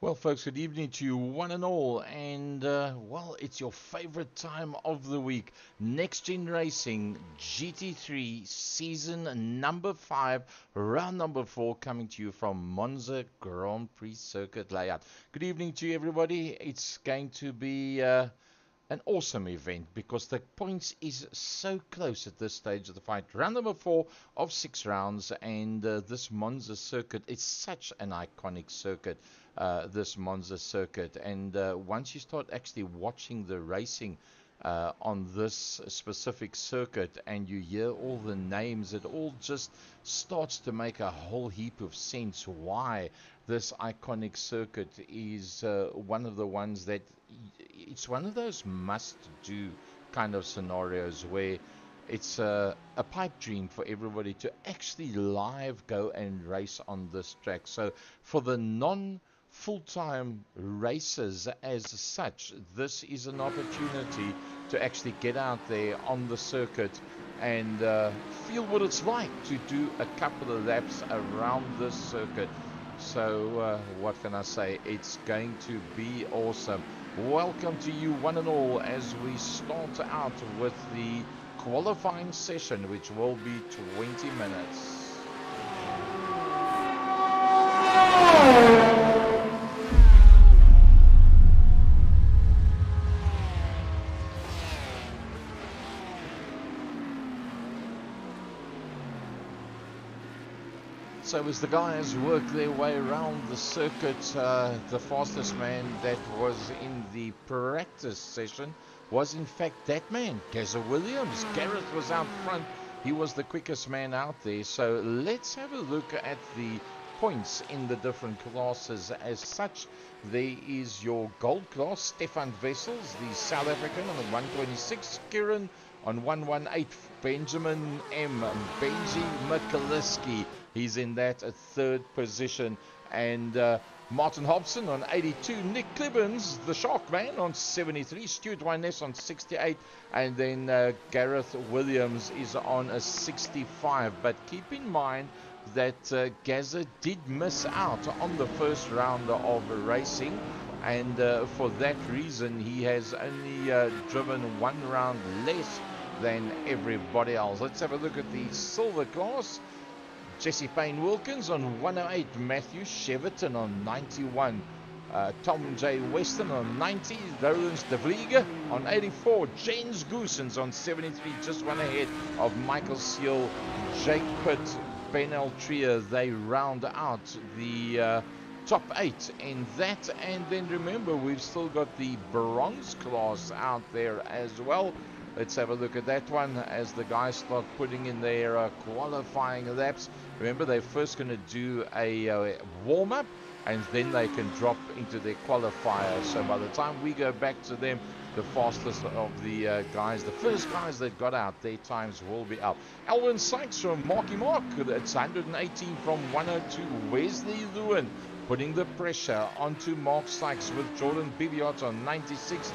Well, folks, good evening to you, one and all. And, well, it's your favorite time of the week. Nxtgen Racing GT3 season number 5, round number 4, coming to you from Monza Grand Prix Circuit layout. Good evening to you, everybody. It's going to be an awesome event because the points is so close at this stage of the fight. Round number 4 of 6 rounds, and this Monza circuit is such an iconic circuit. This Monza circuit, and once you start actually watching the racing on this specific circuit and you hear all the names, it all just starts to make a whole heap of sense why this iconic circuit is one of the ones that it's one of those must-do kind of scenarios where it's a pipe dream for everybody to actually live go and race on this track. So for the full-time racers as such, this is an opportunity to actually get out there on the circuit and feel what it's like to do a couple of laps around this circuit. So what can I say? It's going to be awesome. Welcome to you, one and all, as we start out with the qualifying session, which will be 20 minutes. So as the guys work their way around the circuit, the fastest man that was in the practice session was in fact that man, Gazza Williams. Gareth was out front. He was the quickest man out there. So let's have a look at the points in the different classes as such. There is your gold class, Stefan Wessels, the South African on the 126, Kieran on 118, Benjamin M, Benji Mikaliski, he's in that at third position, and Martin Hobson on 82, Nick Clibbins, the Shark Man, on 73, Stuart Wyness on 68, and then Gareth Williams is on a 65. But keep in mind that Gazza did miss out on the first round of racing, and for that reason he has only driven one round less than everybody else. Let's have a look at the silver class. Jesse Payne Wilkins on 108, Matthew Cheverton on 91, Tom J. Weston on 90, Roland de Vliege on 84, James Goosens on 73, just one ahead of Michael Seal, Jake Pitt, Ben Altria. They round out the top 8 in that. And then remember, we've still got the bronze class out there as well. Let's have a look at that one as the guys start putting in their qualifying laps. Remember, they're first going to do a warm-up, and then they can drop into their qualifier. So by the time we go back to them, the fastest of the guys, the first guys that got out, their times will be up. Alwyn Sykes from Marky Mark, it's 118 from 102. Wesley Lewin putting the pressure onto Mark Sykes with Jordan Bibiot on 96.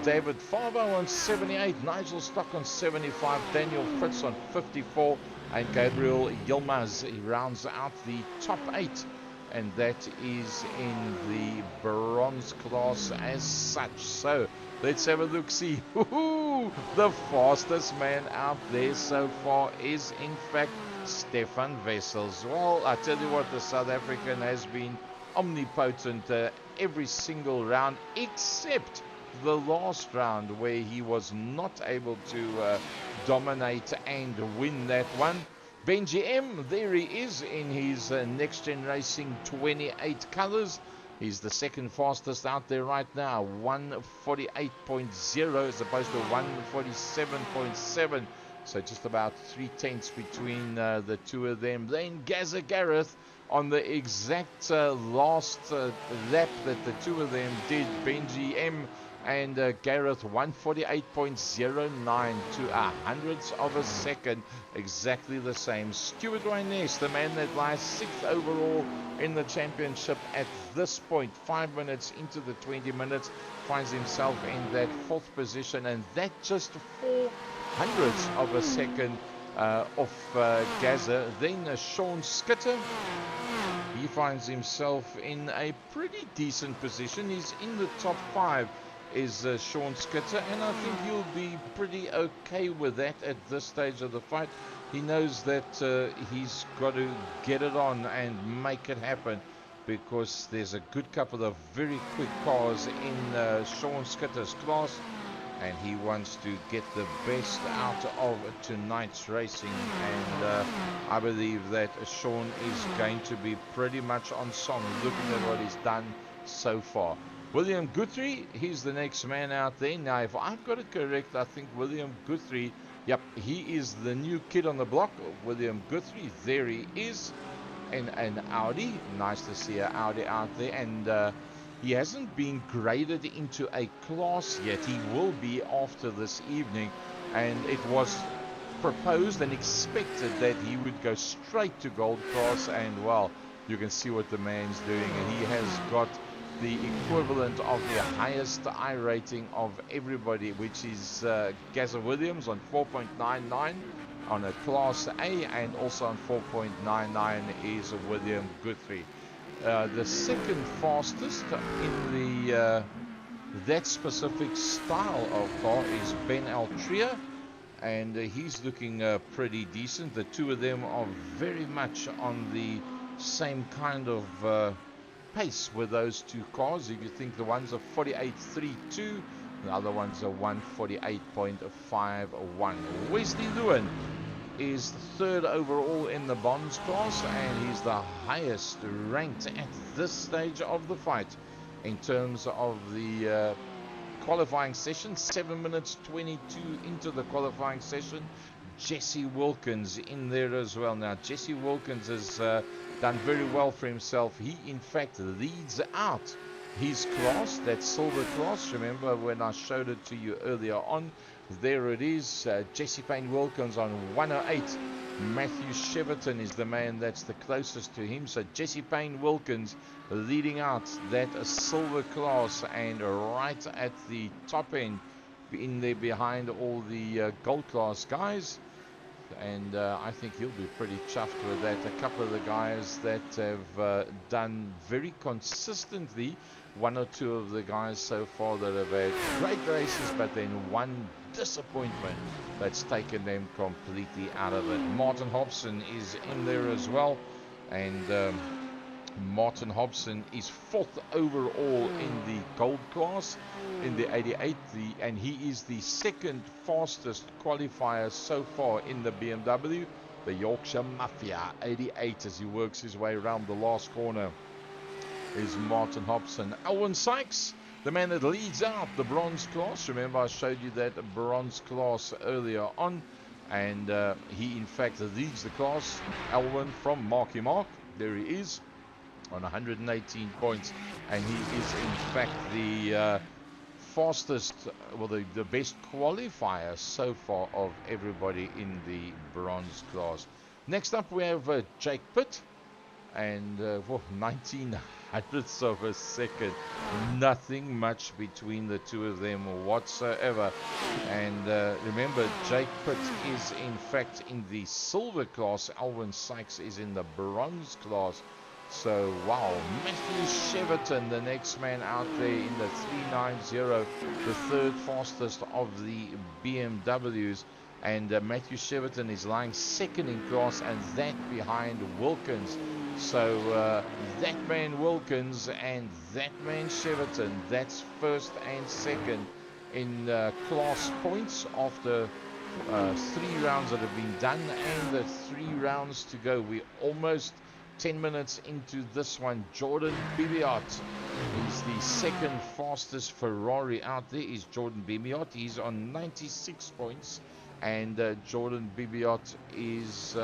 David Favo on 78, Nigel Stock on 75, Daniel Fritz on 54, and Gabriel Yilmaz rounds out the top 8, and that is in the bronze class as such. So let's have a look, see. The fastest man out there so far is in fact Stefan Wessels. Well, I tell you what, the South African has been omnipotent every single round except the last round, where he was not able to dominate and win that one. Benji M, there he is in his Nxtgen Racing 28 colors. He's the second fastest out there right now, 148.0 as opposed to 147.7. So just about 3/10 between the two of them. Then Gazza Gareth on the exact last lap that the two of them did. Benji M and Gareth 148.09 to a hundredths of a second, exactly the same. Stuart Wyness, the man that lies 6th overall in the championship at this point, 5 minutes into the 20 minutes, finds himself in that 4th position, and that just 4 hundredths of a second off Gazza. Then Sean Skitter, he finds himself in a pretty decent position. He's in the top 5 is Sean Skitter, and I think he'll be pretty okay with that at this stage of the fight. He knows that he's got to get it on and make it happen, because there's a good couple of very quick cars in Sean Skitter's class, and he wants to get the best out of tonight's racing. And I believe that Sean is going to be pretty much on song, looking at what he's done so far. William Guthrie, he's the next man out there. Now, if I've got it correct, I think William Guthrie, yep, he is the new kid on the block. William Guthrie, there he is, in an Audi. Nice to see an Audi out there. And he hasn't been graded into a class yet. He will be after this evening. And it was proposed and expected that he would go straight to gold class. And, well, you can see what the man's doing. And he has got the equivalent of the highest I rating of everybody, which is Gazza Williams on 4.99 on a Class A, and also on 4.99 is William Guthrie. The second fastest in the that specific style of car is Ben Altria, and he's looking pretty decent. The two of them are very much on the same kind of pace with those two cars. If you think the one's a 48.32, the other one's a 148.51. Wesley Lewin is third overall in the bonds class, and he's the highest ranked at this stage of the fight in terms of the qualifying session. 7 minutes 22 into the qualifying session. Jesse Wilkins in there as well. Now, Jesse Wilkins has done very well for himself. He, in fact, leads out his class, that silver class. Remember when I showed it to you earlier on? There it is. Jesse Payne Wilkins on 108. Matthew Cheverton is the man that's the closest to him. So Jesse Payne Wilkins leading out that silver class, and right at the top end, in there behind all the gold class guys. And I think he'll be pretty chuffed with that. A couple of the guys that have done very consistently, one or two of the guys so far that have had great races, but then one disappointment that's taken them completely out of it. Martin Hobson is in there as well, and Martin Hobson is fourth overall in the gold class in the 88, and he is the second fastest qualifier so far in the BMW, the Yorkshire Mafia 88, as he works his way around the last corner is Martin Hobson. Alwyn Sykes, the man that leads out the bronze class. Remember, I showed you that bronze class earlier on, and he in fact leads the class. Alwyn from Marky Mark, there he is on 118 points, and he is in fact the fastest, well, the best qualifier so far of everybody in the bronze class. Next up we have Jake Pitt, and 19 hundredths of a second, nothing much between the two of them whatsoever. And remember, Jake Pitt is in fact in the silver class. Alwyn Sykes is in the bronze class. So, wow, Matthew Cheverton, the next man out there in the 390, the third fastest of the BMWs. And Matthew Cheverton is lying second in class, and that behind Wilkins. So, that man Wilkins and that man Cheverton, that's first and second in class points after 3 rounds that have been done and the 3 rounds to go. We're almost 10 minutes into this one. Jordan Bibiot is the second fastest Ferrari out there, is Jordan Bibiot. He's on 96 points, and Jordan Bibiot is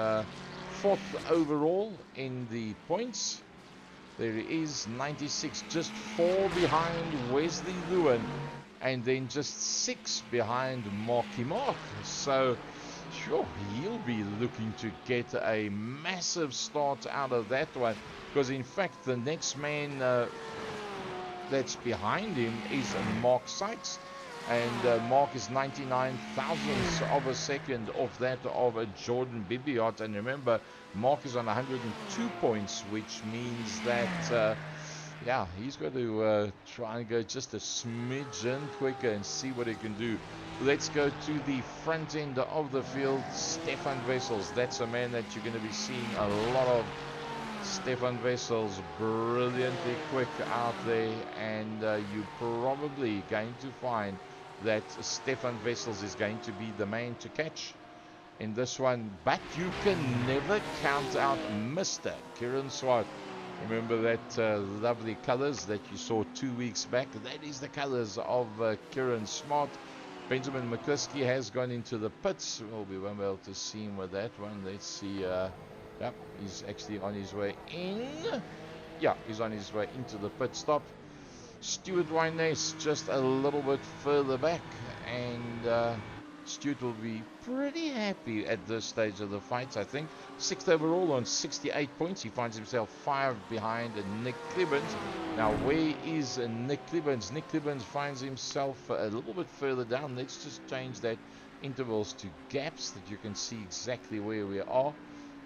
fourth overall in the points. There he is, 96, just 4 behind Wesley Lewin, and then just 6 behind Marky Mark. So sure, he'll be looking to get a massive start out of that one, because in fact the next man that's behind him is Mark Sykes, and Mark is 99 thousandths of a second off that of a Jordan Bibiot. And remember, Mark is on 102 points, which means that yeah, he's got to try and go just a smidgen quicker and see what he can do. Let's go to the front end of the field. Stefan Wessels, that's a man that you're going to be seeing a lot of. Stefan Wessels, brilliantly quick out there, and you're probably going to find that Stefan Wessels is going to be the man to catch in this one. But you can never count out Mr. Kieran Swart. Remember that lovely colors that you saw 2 weeks back? That is the colors of Kieran Smart. Benjamin McCluskey has gone into the pits. Well, we won't be able to see him with that one. Let's see. Yep, he's actually on his way in. Yeah, he's on his way into the pit stop. Stuart Wyness just a little bit further back, and Stuart will be pretty happy at this stage of the fight, I think. 6th overall on 68 points. He finds himself 5 behind Nick Clibbons. Now, where is Nick Clibbons? Nick Clibbons finds himself a little bit further down. Let's just change that intervals to gaps that you can see exactly where we are.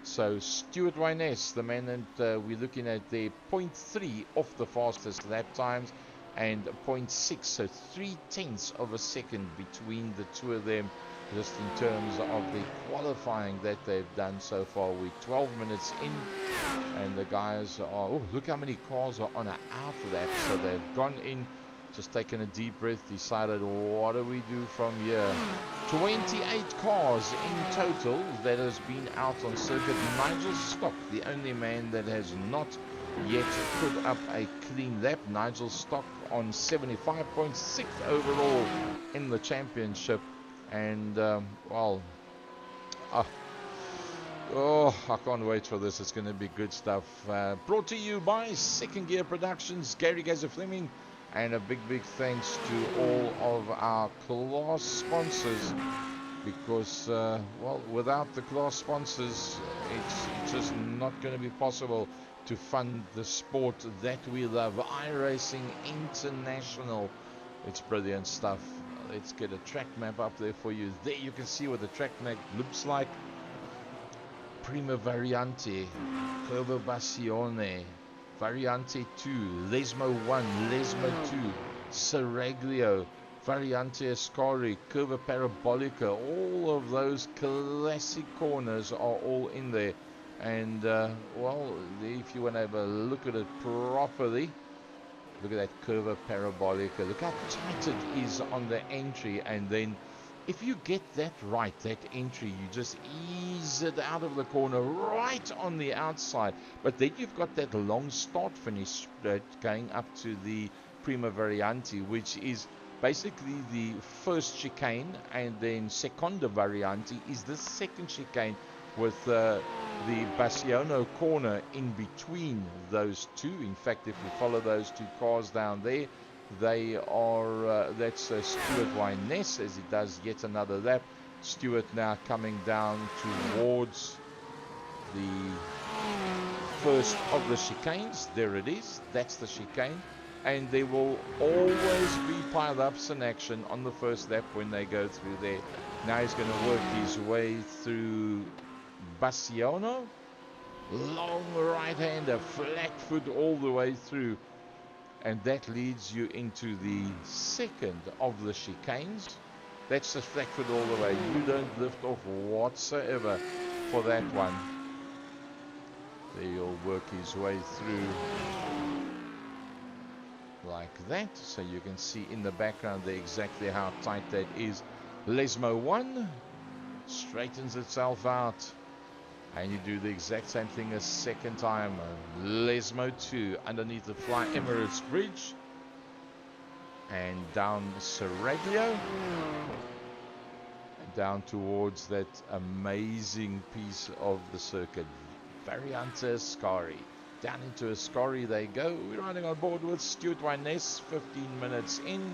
So Stuart Wyness, the man that we're looking at there, 0.3 off the fastest lap times and 0.6, so 0.3 of a second between the two of them, just in terms of the qualifying that they've done so far. We're 12 minutes in, and the guys are, oh, look how many cars are on an out lap. So they've gone in, just taken a deep breath, decided, what do we do from here? 28 cars in total that has been out on circuit. Nigel Stock, the only man that has not yet put up a clean lap. Nigel Stock on 75 points, 6th overall in the championship. And, well, oh, I can't wait for this. It's going to be good stuff. Brought to you by Second Gear Productions, Gary Gazer Fleming. And a big thanks to all of our class sponsors, because, well, without the class sponsors, it's just not going to be possible to fund the sport that we love. iRacing International. It's brilliant stuff. Let's get a track map up there for you. There you can see what the track map looks like. Prima Variante, Curvabassione, Variante 2, Lesmo 1, Lesmo 2, Seraglio, Variante Ascari, Curva Parabolica. All of those classic corners are all in there. And, well, if you want to have a look at it properly, look at that Curva Parabolica. Look how tight it is on the entry. And then if you get that right, that entry, you just ease it out of the corner right on the outside. But then you've got that long start finish going up to the Prima Variante, which is basically the first chicane, and then Seconda Variante is the second chicane, with the Bassiano corner in between those two. In fact, if we follow those two cars down there, they are, that's Stuart Wyness as he does yet another lap. Stuart now coming down towards the first of the chicanes. There it is, that's the chicane. And there will always be pile-ups in action on the first lap when they go through there. Now he's going to work his way through Bassiano. Long right-hander, flat foot all the way through. And that leads you into the second of the chicanes. That's the flat foot all the way. You don't lift off whatsoever for that one. There he'll work his way through like that. So you can see in the background there exactly how tight that is. Lesmo 1 straightens itself out. And you do the exact same thing a second time. Lesmo 2 underneath the Fly Emirates Bridge. And down Seraglio. Down towards that amazing piece of the circuit. Variante Ascari. Down into Ascari they go. We're riding on board with Stuart Wyness, 15 minutes in.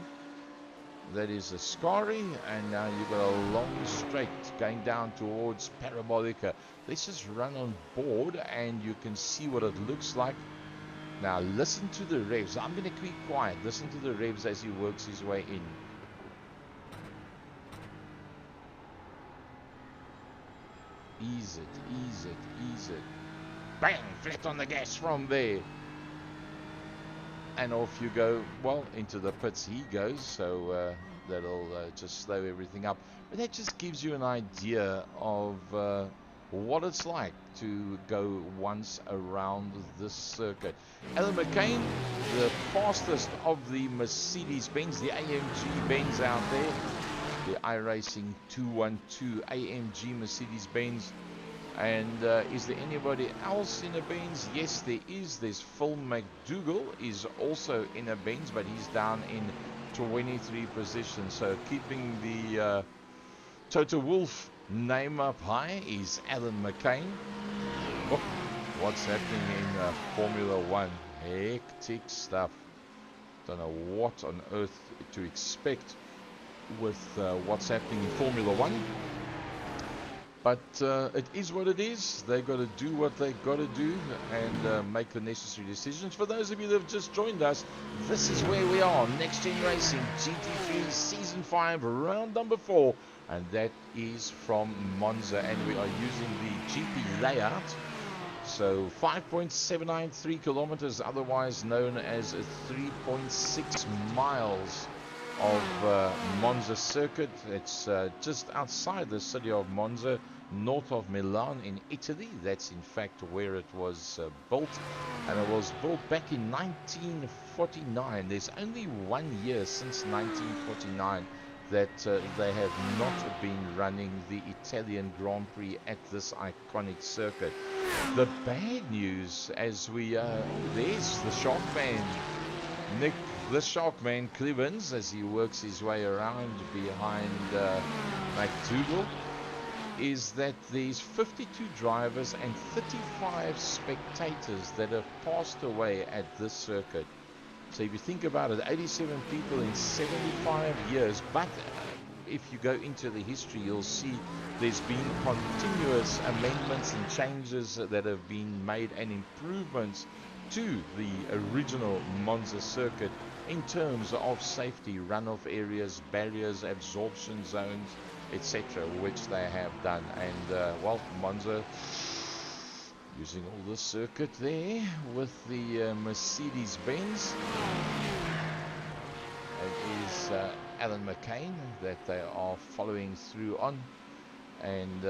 That is Ascari, and now you've got a long straight going down towards Parabolica. Let's just run on board and you can see what it looks like. Now listen to the revs. I'm going to keep quiet. Listen to the revs as he works his way in. Ease it, ease it, ease it. Bang! Flat on the gas from there. And off you go. Well, into the pits he goes, so that'll just slow everything up. But that just gives you an idea of what it's like to go once around this circuit. Alan McCain, the fastest of the Mercedes-Benz, the AMG Benz out there, the iRacing 212 AMG Mercedes-Benz. And is there anybody else in a Benz? Yes, there is. There's Phil McDougall is also in a Benz, but he's down in 23 position. So keeping the Toto Wolff name up high is Alan McCain. Oh, what's happening in Formula One? Hectic stuff. Don't know what on earth to expect with what's happening in Formula One. But it is what it is. They've got to do what they've got to do and make the necessary decisions. For those of you that have just joined us, this is where we are. Nxtgen Racing GT3 Season 5, round number 4. And that is from Monza. And we are using the GP layout. So 5.793 kilometers, otherwise known as 3.6 miles of Monza circuit. It's just outside the city of Monza, north of Milan in Italy. That's in fact where it was built, and it was built back in 1949. There's only 1 year since 1949 that they have not been running the Italian Grand Prix at this iconic circuit. The bad news, as we there's the Sharkman, Nick the Sharkman Clivens, as he works his way around behind McDougall, is that there's 52 drivers and 35 spectators that have passed away at this circuit. So if you think about it, 87 people in 75 years. But if you go into the history, you'll see there's been continuous amendments and changes that have been made and improvements to the original Monza circuit in terms of safety, runoff areas, barriers, absorption zones, etc., which they have done. And well, Monza using all this circuit there with the Mercedes-Benz. It is Alan McCain that they are following through on, and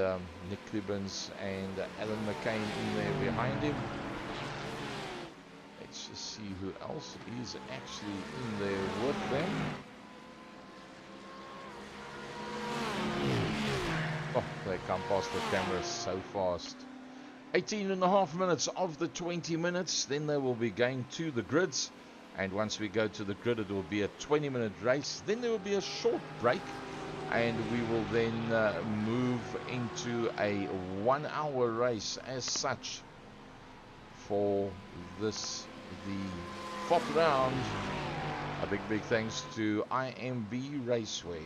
Nick Clibbins and Alan McCain in there behind him. Let's just see who else is actually in there with them. Oh, they come past the camera so fast. 18.5 minutes of the 20 minutes, then they will be going to the grids. And once we go to the grid, it will be a 20-minute race. Then there will be a short break, and we will then move into a 1-hour race as such for this, the 4th round. A big thanks to IMB Raceway.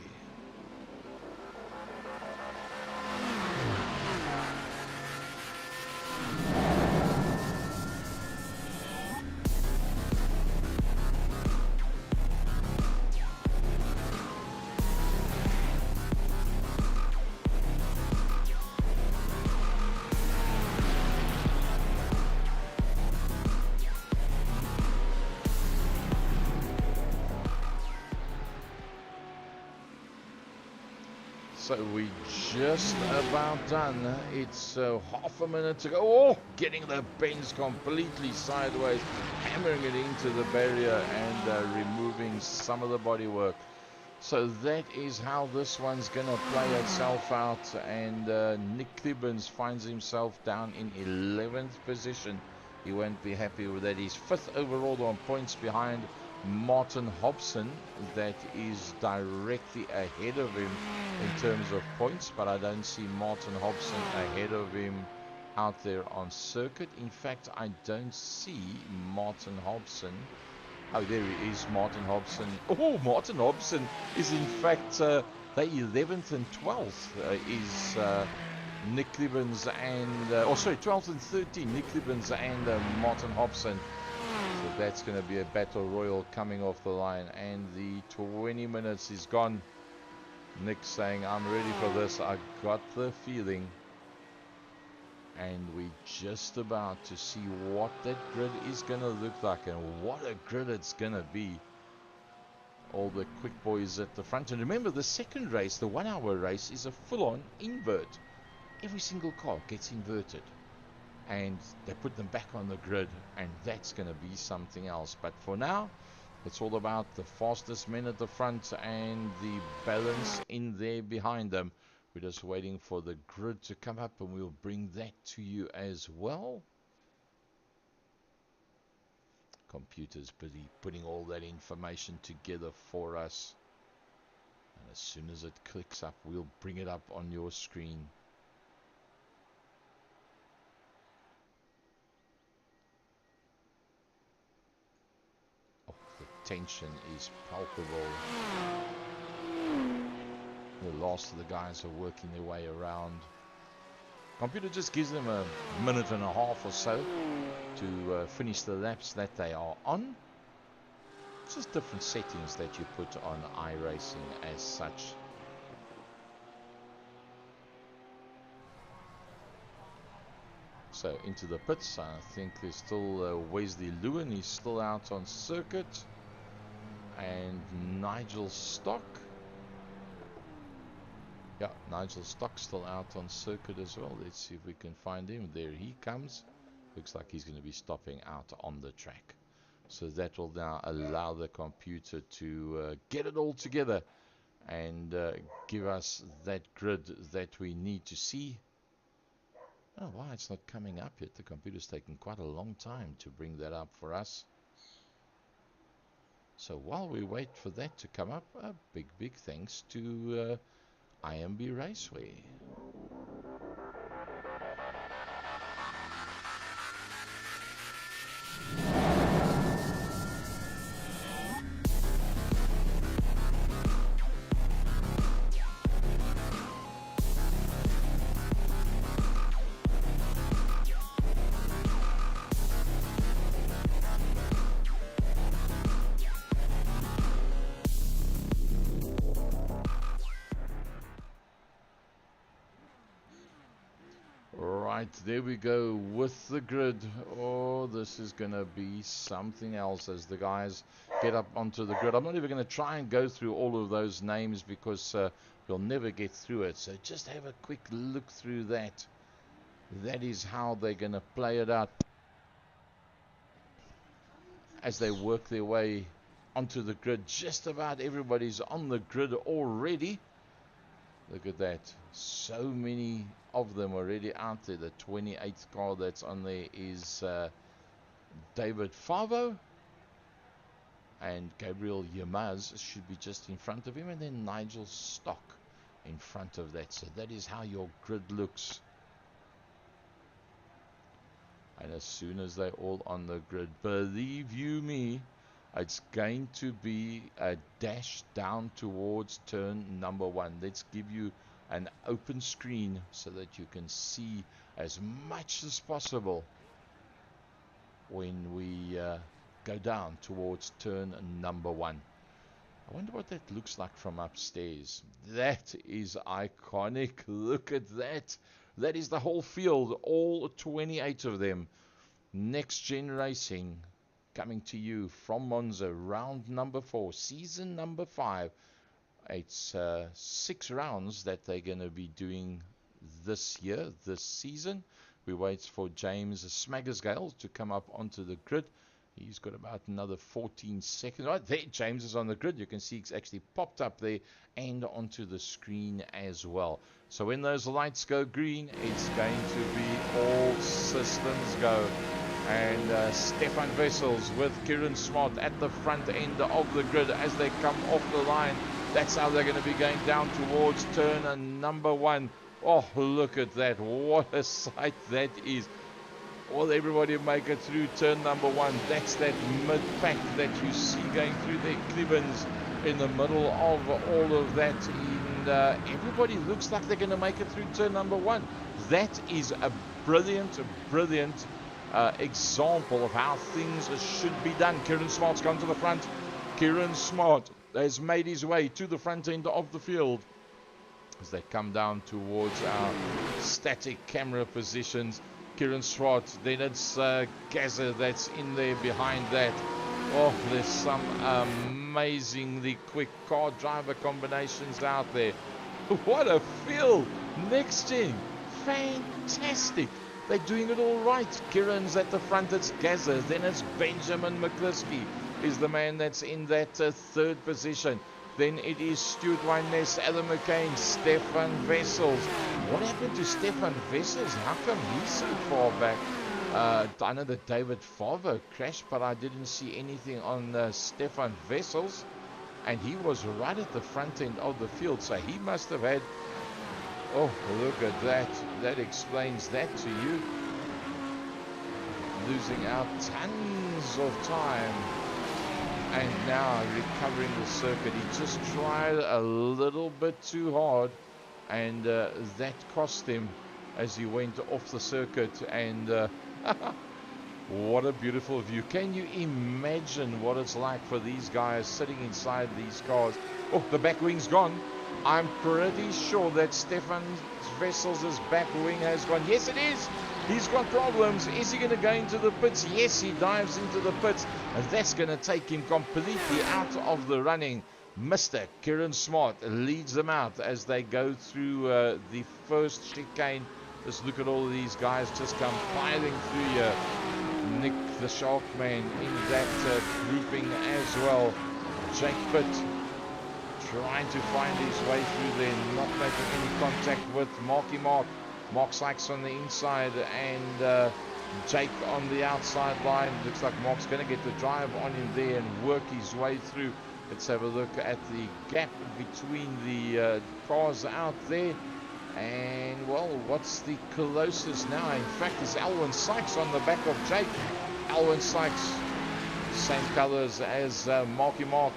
So we just about done. It's half a minute to go. Oh, getting the Benz completely sideways, hammering it into the barrier and removing some of the bodywork. So that is how this one's going to play itself out. And Nick Clibbins finds himself down in 11th position. He won't be happy with that. He's 5th overall on points behind Martin Hobson, that is directly ahead of him in terms of points, but I don't see Martin Hobson ahead of him out there on circuit. In fact, I don't see Martin Hobson. Oh, there he is, Martin Hobson. Oh, Martin Hobson is in fact the 11th and 12th is Nick Clibbins and 12th and 13th, Nick Clibbins and Martin Hobson. So that's going to be a battle royal coming off the line, and the 20 minutes is gone. Nick saying, I'm ready for this. I got the feeling And we're just about to see what that grid is going to look like, and what a grid it's going to be. All the quick boys at the front. And remember, the second race, the 1 hour race, is a full-on invert. Every single car gets inverted, and they put them back on the grid, and that's going to be something else. But for now, it's all about the fastest men at the front and the balance in there behind them. We're just waiting for the grid to come up, and we'll bring that to you as well. Computer's busy putting all that information together for us. And as soon as it clicks up, we'll bring it up on your screen. Oh, the tension is palpable. The last of the guys are working their way around. Computer just gives them a minute and a half or so to finish the laps that they are on. It's just different settings that you put on iRacing as such. So into the pits, I think there's still Wesley Lewin, he's still out on circuit. And Nigel Stock. Yeah, Nigel Stock's still out on circuit as well. Let's see if we can find him. There he comes. Looks like he's going to be stopping out on the track. So that will now allow the computer to get it all together and give us that grid that we need to see. Oh, why it's not coming up yet. The computer's taking quite a long time to bring that up for us. So while we wait for that to come up, a big thanks to IMB Raceway. There we go with the grid. Oh, this is going to be something else as the guys get up onto the grid. I'm not even going to try and go through all of those names because we'll never get through it. So just have a quick look through that. That is how they're going to play it out as they work their way onto the grid. Just about everybody's on the grid already. Look at that. So many of them already out there. The 28th car that's on there is David Favo. And Gabriel Yamaz should be just in front of him. And then Nigel Stock in front of that. So that is how your grid looks. And as soon as they're all on the grid, believe you me, it's going to be a dash down towards turn number 1. Let's give you an open screen so that you can see as much as possible when we go down towards turn number 1. I wonder what that looks like from upstairs. That is iconic. Look at that. That is the whole field, all 28 of them. Nxtgen Racing coming to you from Monza, round number 4, season number 5. It's 6 rounds that they're going to be doing this year, this season. We wait for James Smaggersgale to come up onto the grid. He's got about another 14 seconds. Right there, James is on the grid. You can see it's actually popped up there and onto the screen as well. So when those lights go green, it's going to be all systems go. And Stefan Wessels with Kieran Smart at the front end of the grid as they come off the line. That's how they're going to be going down towards turn number 1. Oh, look at that. What a sight that is. Will everybody make it through turn number 1? That's that mid-pack that you see going through their Clibbins in the middle of all of that. And everybody looks like they're going to make it through turn number 1. That is a brilliant example of how things should be done. Kieran Smart's gone to the front. Kieran Smart has made his way to the front end of the field. as they come down towards our static camera positions. Kieran Swart, then it's Gaza that's in there behind that. Oh, there's some amazingly quick car driver combinations out there. What a field! Nxtgen, fantastic. They're doing it all right. Kieran's at the front, it's Gaza, then it's Benjamin McCliskey is the man that's in that third position. Then it is Stuart Wyness, Adam McCain, Stefan Wessels. What happened to Stefan Wessels? How come he's so far back? I know that David Favre crashed, but I didn't see anything on Stefan Wessels. And he was right at the front end of the field, so he must have had... Oh, look at that. That explains that to you. Losing out tons of time. And now recovering the circuit. He just tried a little bit too hard, and that cost him as he went off the circuit. And what a beautiful view. Can you imagine what it's like for these guys sitting inside these cars? Oh, the back wing's gone. I'm pretty sure that Stefan Wessels' back wing has gone. Yes, it is. He's got problems. Is he going to go into the pits? Yes, he dives into the pits. And that's going to take him completely out of the running. Mr. Kieran Smart leads them out as they go through the first chicane. Just look at all of these guys just come piling through here. Nick the Sharkman in that grouping as well. Jake Pitt trying to find his way through there, not making any contact with Mark Sykes on the inside, and Jake on the outside line. Looks like Mark's going to get the drive on him there and work his way through. Let's have a look at the gap between the cars out there. And, well, what's the closest now? In fact, it's Alwyn Sykes on the back of Jake. Alwyn Sykes, same colors as Marky Mark.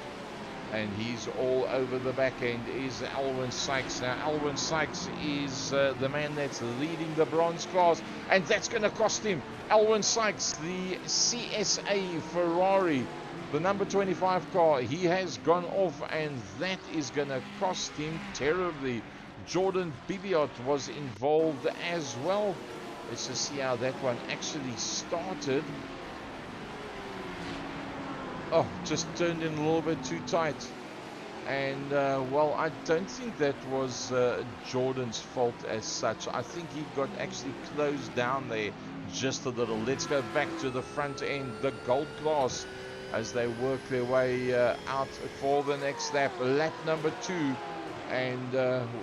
And he's all over the back end is Alwyn Sykes. Now, Alwyn Sykes is the man that's leading the bronze class. And that's going to cost him. Alwyn Sykes, the CSA Ferrari, the number 25 car, he has gone off. And that is going to cost him terribly. Jordan Bibiot was involved as well. Let's just see how that one actually started. Oh, just turned in a little bit too tight. And, well, I don't think that was Jordan's fault as such. I think he got actually closed down there just a little. Let's go back to the front end, the gold class, as they work their way out for the next lap. Lap number 2. And,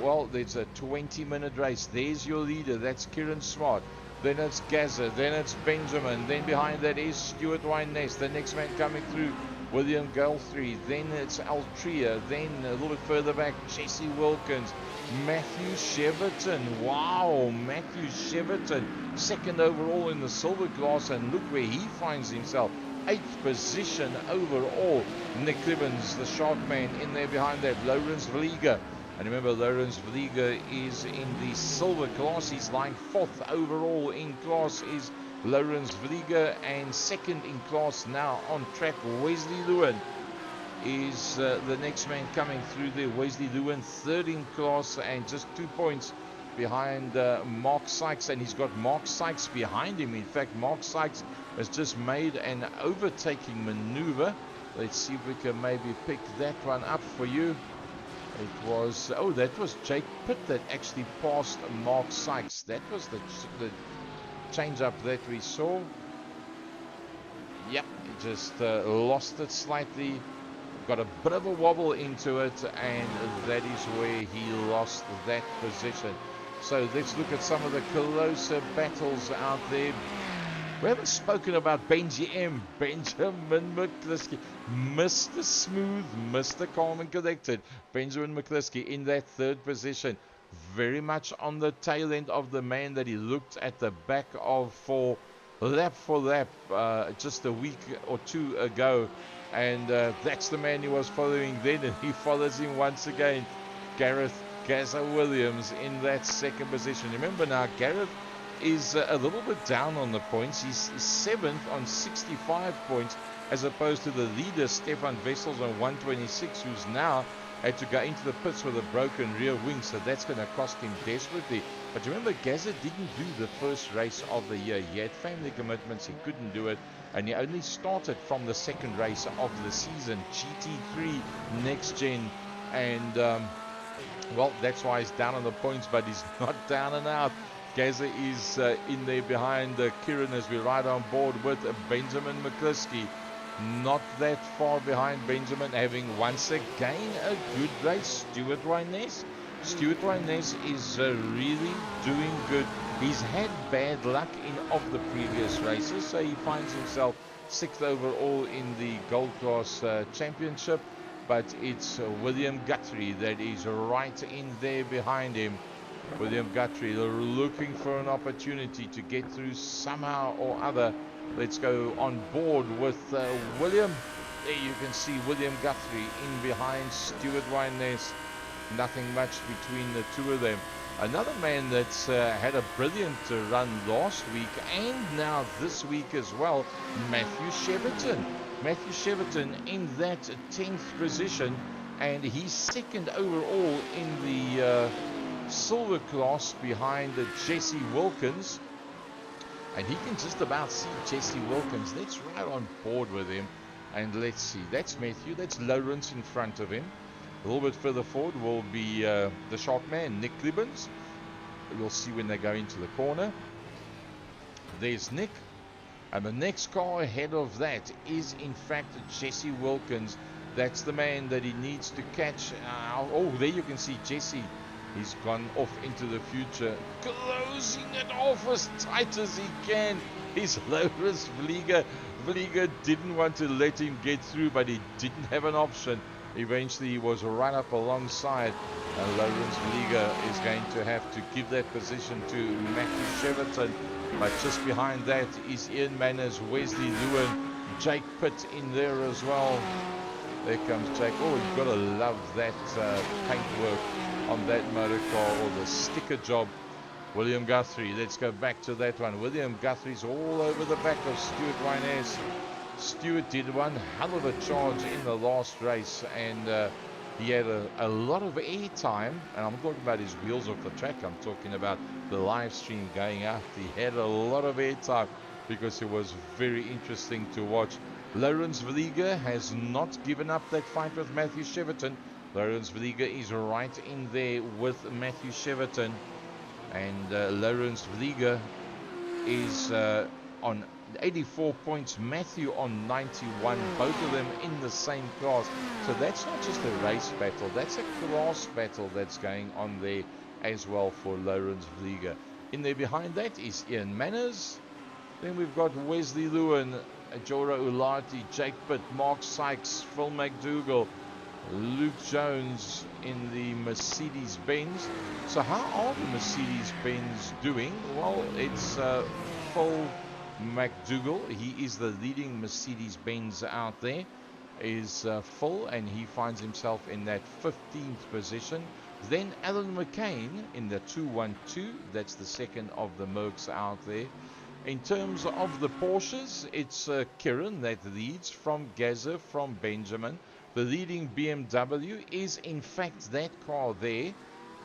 well, there's a 20-minute race. There's your leader. That's Kieran Smart. Then it's Gaza. Then it's Benjamin. Then behind that is Stuart Wyness. The next man coming through, William Guthrie. Then it's Altria. Then a little bit further back, Jesse Wilkins. Matthew Cheverton. Wow, Matthew Cheverton. Second overall in the silver class. And look where he finds himself. 8th position overall. Nick Clibbins, the Sharkman, in there behind that. Lawrence Vliega. And remember, Lawrence Vliega is in the silver class. He's lying 4th overall in class is Lawrence Vliega. And 2nd in class now on track, Wesley Lewin is the next man coming through there. Wesley Lewin, 3rd in class and just 2 points behind Mark Sykes. And he's got Mark Sykes behind him. In fact, Mark Sykes has just made an overtaking maneuver. Let's see if we can maybe pick that one up for you. It was, oh, that was Jake Pitt that actually passed Mark Sykes. That was the change up that we saw. Yep, he just lost it slightly. Got a bit of a wobble into it, and that is where he lost that position. So let's look at some of the closer battles out there. We haven't spoken about Benji M, Benjamin McCliskey, Mr. Smooth, Mr. Calm and Collected. Benjamin McCliskey in that 3rd position. Very much on the tail end of the man that he looked at the back of for lap just a week or 2 ago. And that's the man he was following then, and he follows him once again. Gareth Gaza Williams in that 2nd position. Remember now, Gareth is a little bit down on the points. He's 7th on 65 points, as opposed to the leader Stefan Wessels on 126, who's now had to go into the pits with a broken rear wing, so that's going to cost him desperately. But remember, Gazza didn't do the first race of the year. He had family commitments, he couldn't do it, and he only started from the second race of the season, GT3 Nxtgen, and well, that's why he's down on the points, but he's not down and out. Gazza is in there behind Kieran as we ride on board with Benjamin McCliskey. Not that far behind Benjamin, having once again a good race. Stuart Wyness is really doing good. He's had bad luck in of the previous races, so he finds himself 6th overall in the Gold Class Championship. But it's William Guthrie that is right in there behind him. William Guthrie looking for an opportunity to get through somehow or other. Let's go on board with William. There you can see William Guthrie in behind Stuart Wyness. Nothing much between the two of them. Another man that's had a brilliant run last week and now this week as well, Matthew Cheverton. Matthew Cheverton in that 10th position, and he's 2nd overall in the silver class behind Jesse Wilkins. And he can just about see Jesse Wilkins. Let's ride on board with him. And let's see. That's Matthew. That's Lawrence in front of him. A little bit further forward will be the sharp man, Nick Clibbons. You'll see when they go into the corner. There's Nick. And the next car ahead of that is, in fact, Jesse Wilkins. That's the man that he needs to catch. Oh, there you can see Jesse. He's gone off into the future, closing it off as tight as he can. He's Lawrence Vlieger. Vlieger didn't want to let him get through, but he didn't have an option. Eventually, he was right up alongside. And Lawrence Vlieger is going to have to give that position to Matthew Cheverton. But just behind that is Ian Manners, Wesley Lewin, Jake Pitt in there as well. There comes Jake. Oh, you've got to love that paintwork on that motor car, or the sticker job. William Guthrie, let's go back to that one. William Guthrie's all over the back of Stuart Wyness. Stuart did one hell of a charge in the last race, and he had a lot of air time, and I'm talking about his wheels off the track. I'm talking about the live stream going out. He had a lot of air time because it was very interesting to watch. Lawrence Vlieger has not given up that fight with Matthew Cheverton. Lawrence Vlieger is right in there with Matthew Cheverton. And Lawrence Vlieger is on 84 points. Matthew on 91. Both of them in the same class. So that's not just a race battle. That's a class battle that's going on there as well for Lawrence Vlieger. In there behind that is Ian Manners. Then we've got Wesley Lewin, Jora Ulati, Jake Pitt, Mark Sykes, Phil McDougall, Luke Jones in the Mercedes-Benz. So how are the Mercedes-Benz doing? Well, it's Phil McDougall. He is the leading Mercedes-Benz out there. Is Phil, and he finds himself in that 15th position. Then Alan McCain in the 212. That's the second of the Mercs out there. In terms of the Porsches, it's Kieran that leads from Gazza, from Benjamin. The leading BMW is in fact that car there,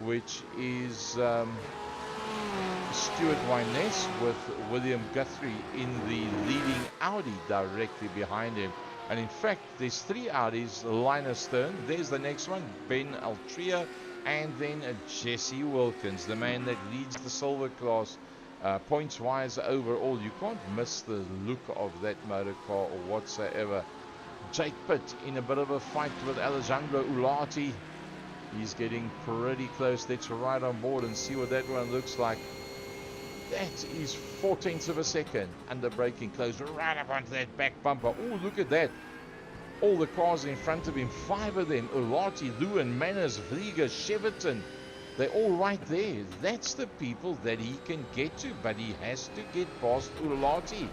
which is Stuart Wyness with William Guthrie in the leading Audi directly behind him. And in fact, there's 3 Audis, Linus Stern, there's the next one, Ben Altria, and then Jesse Wilkins, the man that leads the silver class. Points wise overall, you can't miss the look of that motor car or whatsoever. Jake Pitt in a bit of a fight with Alessandro Ulati. He's getting pretty close. Let's ride on board and see what that one looks like. That is 0.4 of a second under braking, close right up onto that back bumper. Oh, look at that. All the cars in front of him, 5 of them, Ulati, Lewin, Manners, Vlieger, Cheverton. They're all right there. That's the people that he can get to, but he has to get past Ulati.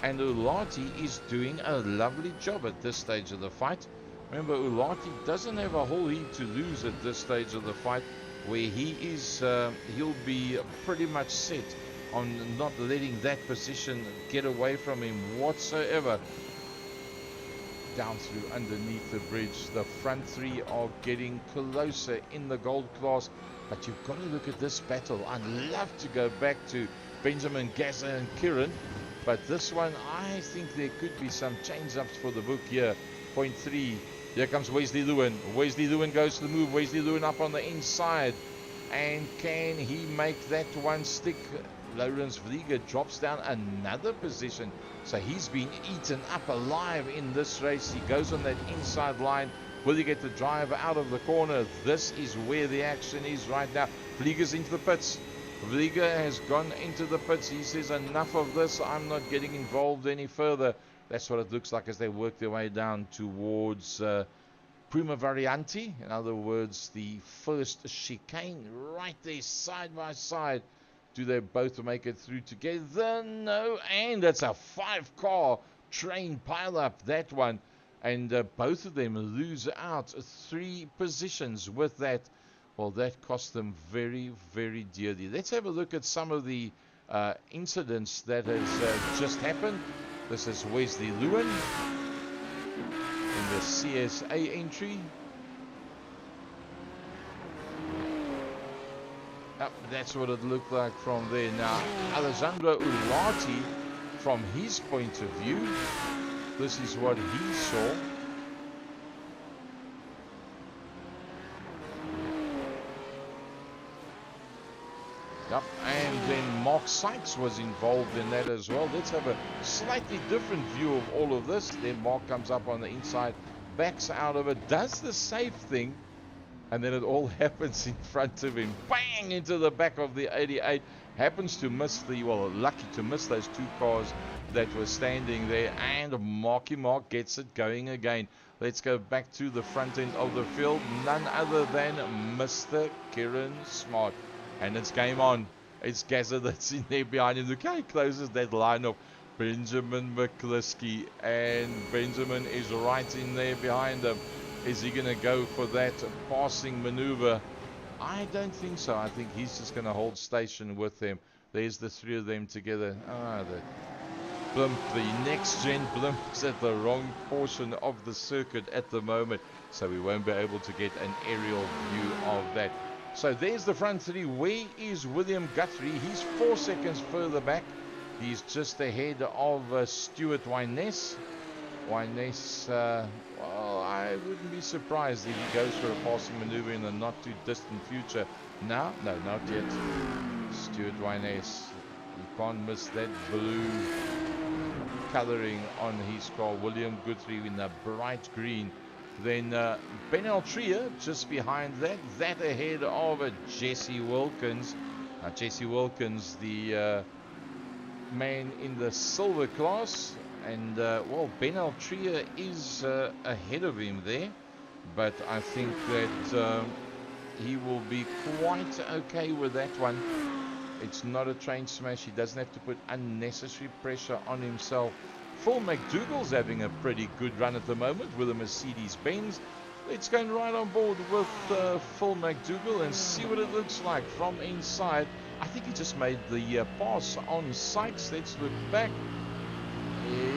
And Ulati is doing a lovely job at this stage of the fight. Remember, Ulati doesn't have a whole heap to lose at this stage of the fight, where he is, he'll be pretty much set on not letting that position get away from him whatsoever. down through underneath the bridge. The front three are getting closer in the gold class, but you've got to look at this battle. I'd love to go back to Benjamin, Gaza and Kieran, but this one, I think there could be some change-ups for the book here. Point 3, here comes Wesley Lewin. Wesley Lewin goes to the move. Wesley Lewin up on the inside, and can he make that one stick? Lawrence Vlieger drops down another position, so he's been eaten up alive in this race. He goes on that inside line. Will he get the driver out of the corner? This is where the action is right now. Vlieger's into the pits. Vlieger has gone into the pits. He says, enough of this, I'm not getting involved any further. That's what it looks like as they work their way down towards Prima Varianti. In other words, the first chicane right there side by side. Do they both make it through together? No, and it's a 5-car train pile-up, that one. And both of them lose out 3 positions with that. Well, that cost them very, very dearly. Let's have a look at some of the incidents that has just happened. This is Wesley Lewin in the CSA entry. That's what it looked like from there. Now, Alessandro Ulati, from his point of view, this is what he saw. Yep, and then Mark Sykes was involved in that as well. Let's have a slightly different view of all of this. Then Mark comes up on the inside, backs out of it, does the safe thing, and then it all happens in front of him. Bang! Into the back of the 88. Happens to miss the, well, lucky to miss those 2 cars that were standing there. And Marky Mark gets it going again. Let's go back to the front end of the field. None other than Mr. Kieran Smart. And it's game on. It's Gaza that's in there behind him. Look how he closes that line up. Benjamin McCliskey. And Benjamin is right in there behind him. Is he going to go for that passing maneuver? I don't think so. I think he's just going to hold station with them. There's the 3 of them together. The blimp, the Nxtgen blimp is at the wrong portion of the circuit at the moment. So we won't be able to get an aerial view of that. So there's the front 3. Where is William Guthrie? He's 4 seconds further back. He's just ahead of Stuart Wyness. Wyness, well, I wouldn't be surprised if he goes for a passing maneuver in the not too distant future. Now? No, not yet. Stuart Wyness. You can't miss that blue colouring on his car. William Guthrie in the bright green. Then Ben Altria just behind that. That ahead of Jesse Wilkins. Jesse Wilkins, the man in the silver class. And, well, Ben Altria is ahead of him there. But I think that he will be quite okay with that one. It's not a train smash. He doesn't have to put unnecessary pressure on himself. Phil McDougall's having a pretty good run at the moment with a Mercedes-Benz. Let's go right on board with Phil McDougall and see what it looks like from inside. I think he just made the pass on Sykes. Let's look back.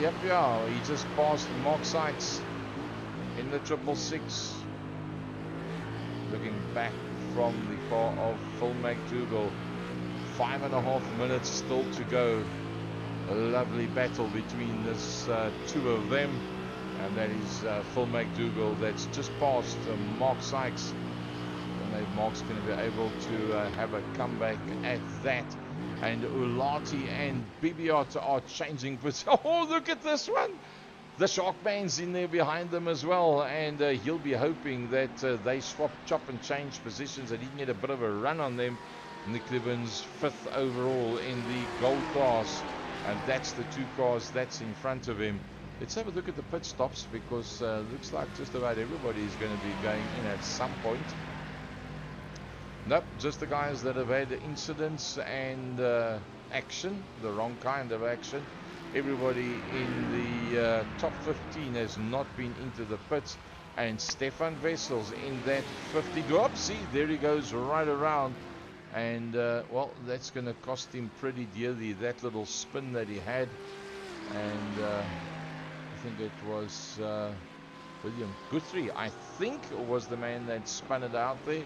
Yep, yeah, he just passed Mark Sykes in the 666. Looking back from the car of Phil McDougall. 5.5 minutes still to go. A lovely battle between this 2 of them. And that is Phil McDougall that's just passed Mark Sykes. And maybe Mark's going to be able to have a comeback at that. And Ulati and Bibiot are changing positions. Oh, look at this one. The Sharkman's in there behind them as well. And he'll be hoping that they swap, chop and change positions and he can get a bit of a run on them. Nick Libbins 5th overall in the gold class. And that's the 2 cars that's in front of him. Let's have a look at the pit stops because looks like just about everybody is going to be going in at some point. Nope, just the guys that have had incidents and action, the wrong kind of action. Everybody in the top 15 has not been into the pits. And Stefan Wessels in that 50. Oopsie, there he goes right around. And, well, that's going to cost him pretty dearly, that little spin that he had. And I think it was William Guthrie, I think, was the man that spun it out there.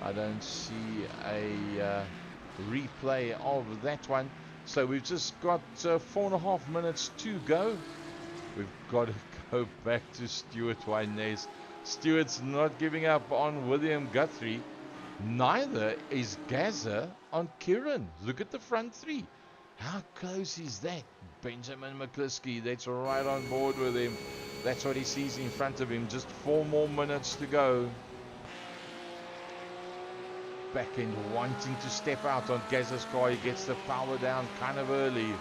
I don't see a replay of that one. So we've just got 4.5 minutes to go. We've got to go back to Stuart Wyness. Stuart's not giving up on William Guthrie. Neither is Gaza on Kieran. Look at the front three. How close is that? Benjamin McCliskey, that's right on board with him. That's what he sees in front of him. Just 4 more minutes to go. Back end wanting to step out on Gaza's car. He gets the power down kind of early.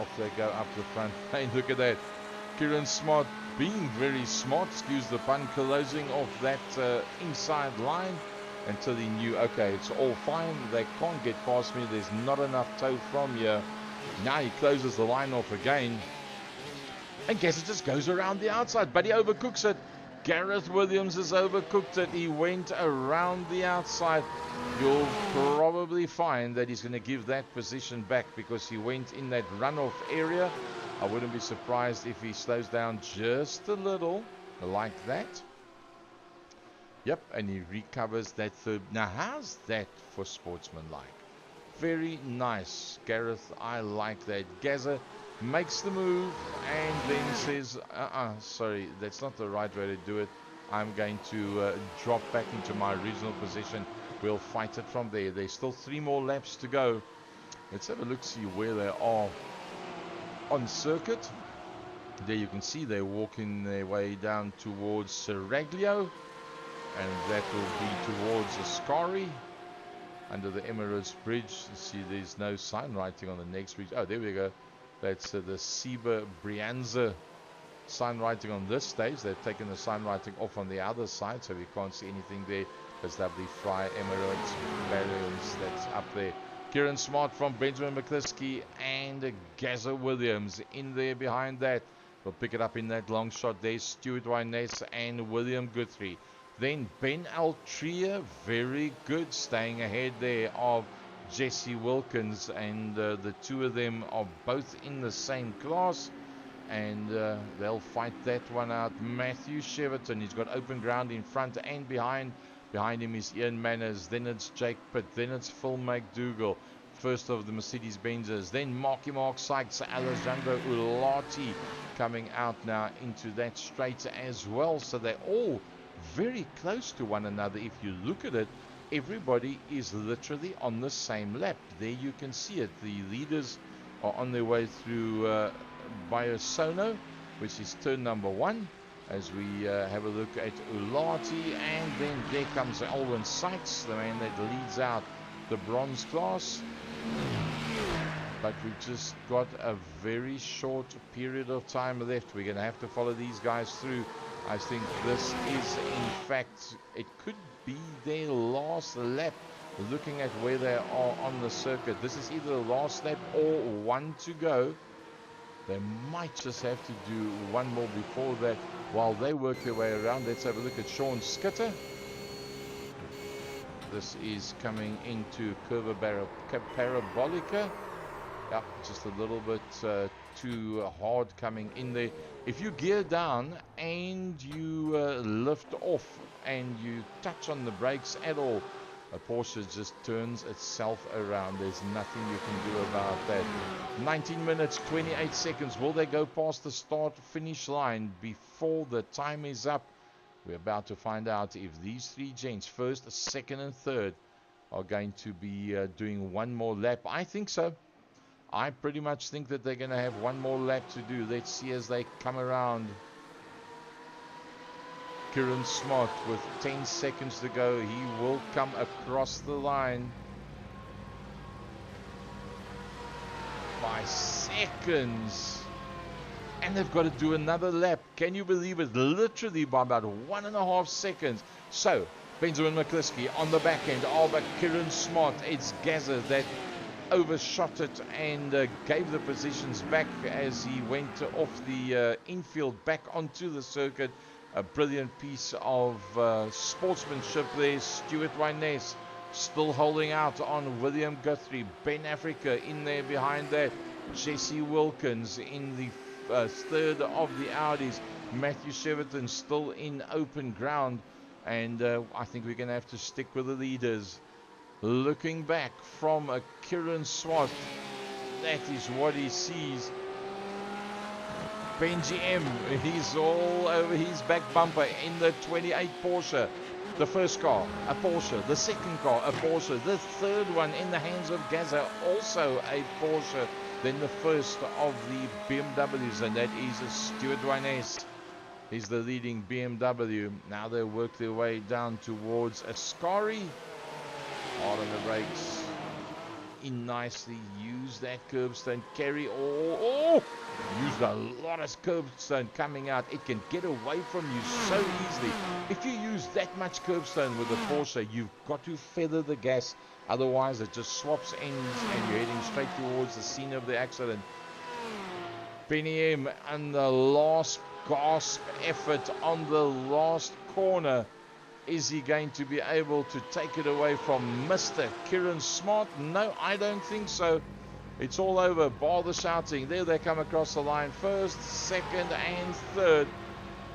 Off they go up the front lane. Look at that. Kieran Smart being very smart, excuse the pun, closing off that inside line until he knew, okay, it's all fine. They can't get past me. There's not enough tow from here. Now he closes the line off again. And Gaza just goes around the outside, but he overcooks it. Gareth Williams has overcooked it. He went around the outside. You'll probably find that he's going to give that position back because he went in that runoff area. I wouldn't be surprised if he slows down just a little like that. Yep, and he recovers that third. Now, how's that for sportsmanlike? Very nice, Gareth. I like that. Gaza makes the move and then says, sorry, that's not the right way to do it. I'm going to drop back into my original position. We'll fight it from there. There's still 3 more laps to go. Let's have a look, see where they are on circuit. There you can see they're walking their way down towards Seraglio, and that will be towards Ascari under the Emirates Bridge. You see there's no sign writing on the next bridge. Oh, there we go. That's the Siba Brianza sign writing on this stage. They've taken the sign writing off on the other side, so we can't see anything there. There's lovely Fry Emirates barriers that's up there. Kieran Smart from Benjamin McCliskey and Gaza Williams in there behind that. We'll pick it up in that long shot. There's Stuart Wyness and William Guthrie. Then Ben Altria, very good, staying ahead there of Jesse Wilkins, and the two of them are both in the same class, and they'll fight that one out. Matthew Cheverton, he's got open ground in front and behind. Behind him is Ian Manners, then it's Jake Pitt, then it's Phil McDougall, first of the Mercedes-Benzers, then Marky Mark Sykes, Alejandro Ulati coming out now into that straight as well. So they're all very close to one another. If you look at it, everybody is literally on the same lap. There you can see it. The leaders are on their way through Biosono, which is turn number 1. As we have a look at Ulati, and then there comes Alwyn Sykes, the man that leads out the bronze class. But we've just got a very short period of time left. We're going to have to follow these guys through. I think this is, in fact, it could be their last lap. Looking at where they are on the circuit, this is either the last lap or 1 to go. They might just have to do 1 more before that while they work their way around. Let's have a look at Sean Skitter. This is coming into Curva Parabolica. Yeah, just a little bit too hard coming in there. If you gear down and you lift off and you touch on the brakes at all, a Porsche just turns itself around. There's nothing you can do about that. 19 minutes, 28 seconds. Will they go past the start-finish line before the time is up? We're about to find out if these 3 gents, first, second, and third, are going to be doing 1 more lap. I think so. I pretty much think that they're going to have 1 more lap to do. Let's see as they come around. Kieran Smart with 10 seconds to go. He will come across the line. 5 seconds. And they've got to do another lap. Can you believe it? Literally by about 1.5 seconds. So, Benjamin McCliskey on the back end of Kieran Smart. It's Gaza that overshot it and gave the positions back as he went off the infield back onto the circuit. A brilliant piece of sportsmanship there. Stuart Wyness still holding out on William Guthrie. Ben Africa in there behind that. Jesse Wilkins in the third of the Audis. Matthew Cheverton still in open ground, and I think we're going to have to stick with the leaders. Looking back from a Kieran Swart, that is what he sees. Benji M, he's all over his back bumper in the 28 Porsche. The first car, a Porsche. The second car, a Porsche. The third one in the hands of Gaza, also a Porsche. Then the first of the BMWs, and that is Stuart Wyness. He's the leading BMW. Now they work their way down towards Ascari. Hard on the brakes. In nicely. Use that curbstone. Carry all. Used a lot of curbstone coming out. It can get away from you so easily. If you use that much curbstone with a Porsche, you've got to feather the gas. Otherwise, it just swaps ends and you're heading straight towards the scene of the accident. Benny M and the last gasp effort on the last corner. Is he going to be able to take it away from Mr. Kieran Smart? No, I don't think so. It's all over. Bar the shouting. There they come across the line. First, second, and third.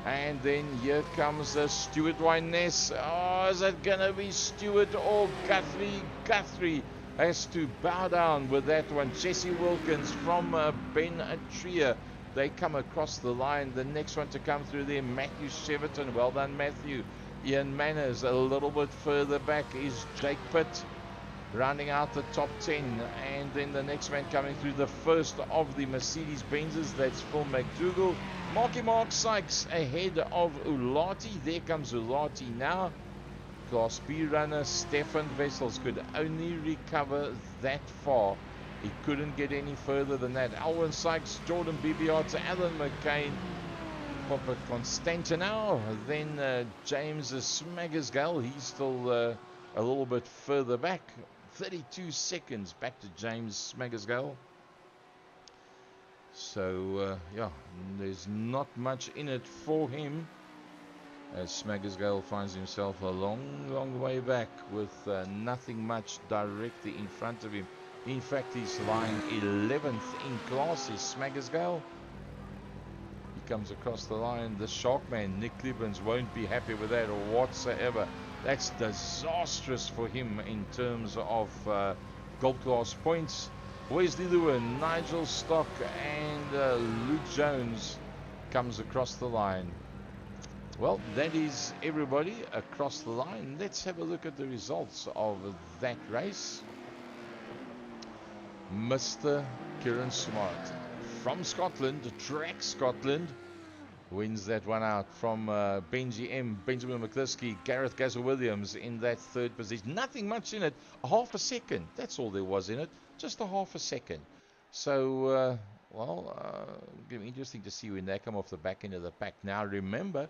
And then here comes Stuart Wyness. Oh, is it going to be Stuart or Guthrie? Guthrie has to bow down with that one. Jesse Wilkins from Ben Atria. They come across the line. The next one to come through there, Matthew Cheverton. Well done, Matthew. Ian Manners a little bit further back is Jake Pitt, rounding out the top 10. And then the next man coming through, the first of the Mercedes-Benzes, that's Phil McDougall. Mark Sykes ahead of Ulati. There comes Ulati now. Class B runner Stefan Wessels could only recover that far. He couldn't get any further than that. Alwyn Sykes, Jordan Bibiot, Alan McCain, Papa Constantinou, then James Smaggersgale. He's still a little bit further back. 32 seconds back to James Smaggersgale. So, yeah, there's not much in it for him, as Smaggersgale finds himself a long way back with nothing much directly in front of him. In fact, he's lying 11th in class, is Smaggersgale. He comes across the line. The Sharkman, Nick Cleveland, won't be happy with that whatsoever. That's disastrous for him in terms of gold class points. Wesley Lewin, Nigel Stock, and Luke Jones comes across the line. Well, that is everybody across the line. Let's have a look at the results of that race. Mr. Kieran Smart from Scotland, Track Scotland, wins that one out from Benji M, Benjamin McCliskey, Gareth Gaza-Williams in that third position. Nothing much in it, a half a second. That's all there was in it, just a half a second. So, going to be interesting to see when they come off the back end of the pack. Now, remember,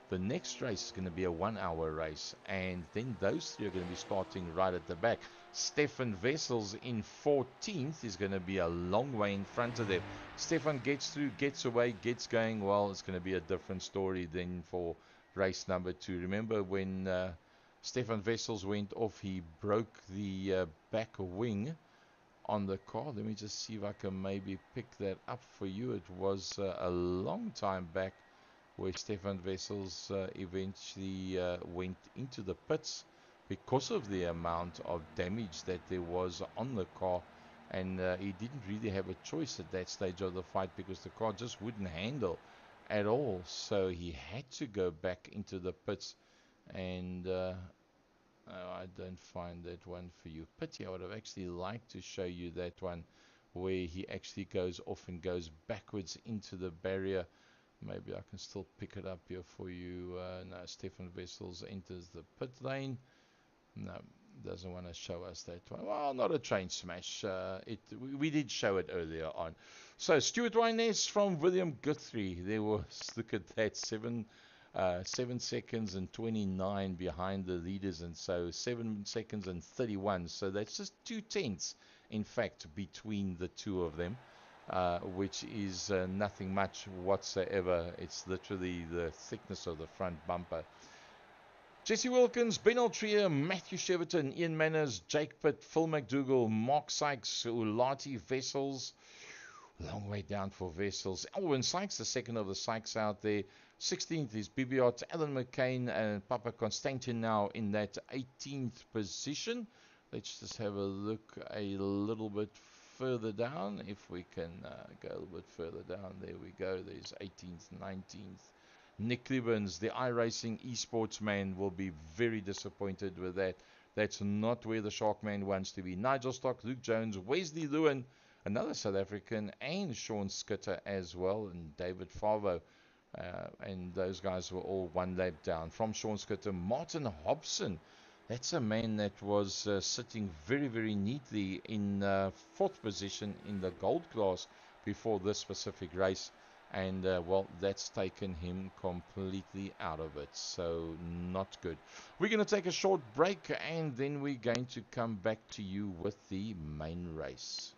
the next race is going to be a 1 hour race, and then those three are going to be starting right at the back. Stefan Wessels in 14th is going to be a long way in front of them. Stefan gets through, gets away, gets going. Well, it's going to be a different story than for race number 2. Remember when Stefan Wessels went off, he broke the back wing on the car. Let me just see if I can maybe pick that up for you. It was a long time back where Stefan Wessels eventually went into the pits because of the amount of damage that there was on the car, and he didn't really have a choice at that stage of the fight because the car just wouldn't handle at all, so he had to go back into the pits. And I don't find that one for you. Pity, I would have actually liked to show you that one where he actually goes off and goes backwards into the barrier. Maybe I can still pick it up here for you. No, Stefan Wessels enters the pit lane. No, doesn't want to show us that one. Well, not a train smash. We did show it earlier on. So, Stuart Wyness from William Guthrie. There was, look at that, 7 seconds and 29 behind the leaders, and so 7 seconds and 31. So that's just 2/10, in fact, between the two of them. Which is nothing much whatsoever. It's literally the thickness of the front bumper. Jesse Wilkins, Ben Altria, Matthew Cheverton, Ian Manners, Jake Pitt, Phil McDougall, Mark Sykes, Ulati Wessels. Long way down for Vessels. Alwyn Sykes, the second of the Sykes out there. 16th is Bibiot, Alan McCain, and Papa Constantin now in that 18th position. Let's just have a look a little bit further down. If we can go a little bit further down. There we go. There's 18th, 19th. Nick Clibbons, the iRacing esports man, will be very disappointed with that. That's not where the Sharkman wants to be. Nigel Stock, Luke Jones, Wesley Lewin, another South African, and Sean Skitter as well, and David Favo. And those guys were all one lap down. From Sean Skitter, Martin Hobson. That's a man that was sitting very, very neatly in fourth position in the gold class before this specific race. And, well, that's taken him completely out of it. So, not good. We're going to take a short break, and then we're going to come back to you with the main race.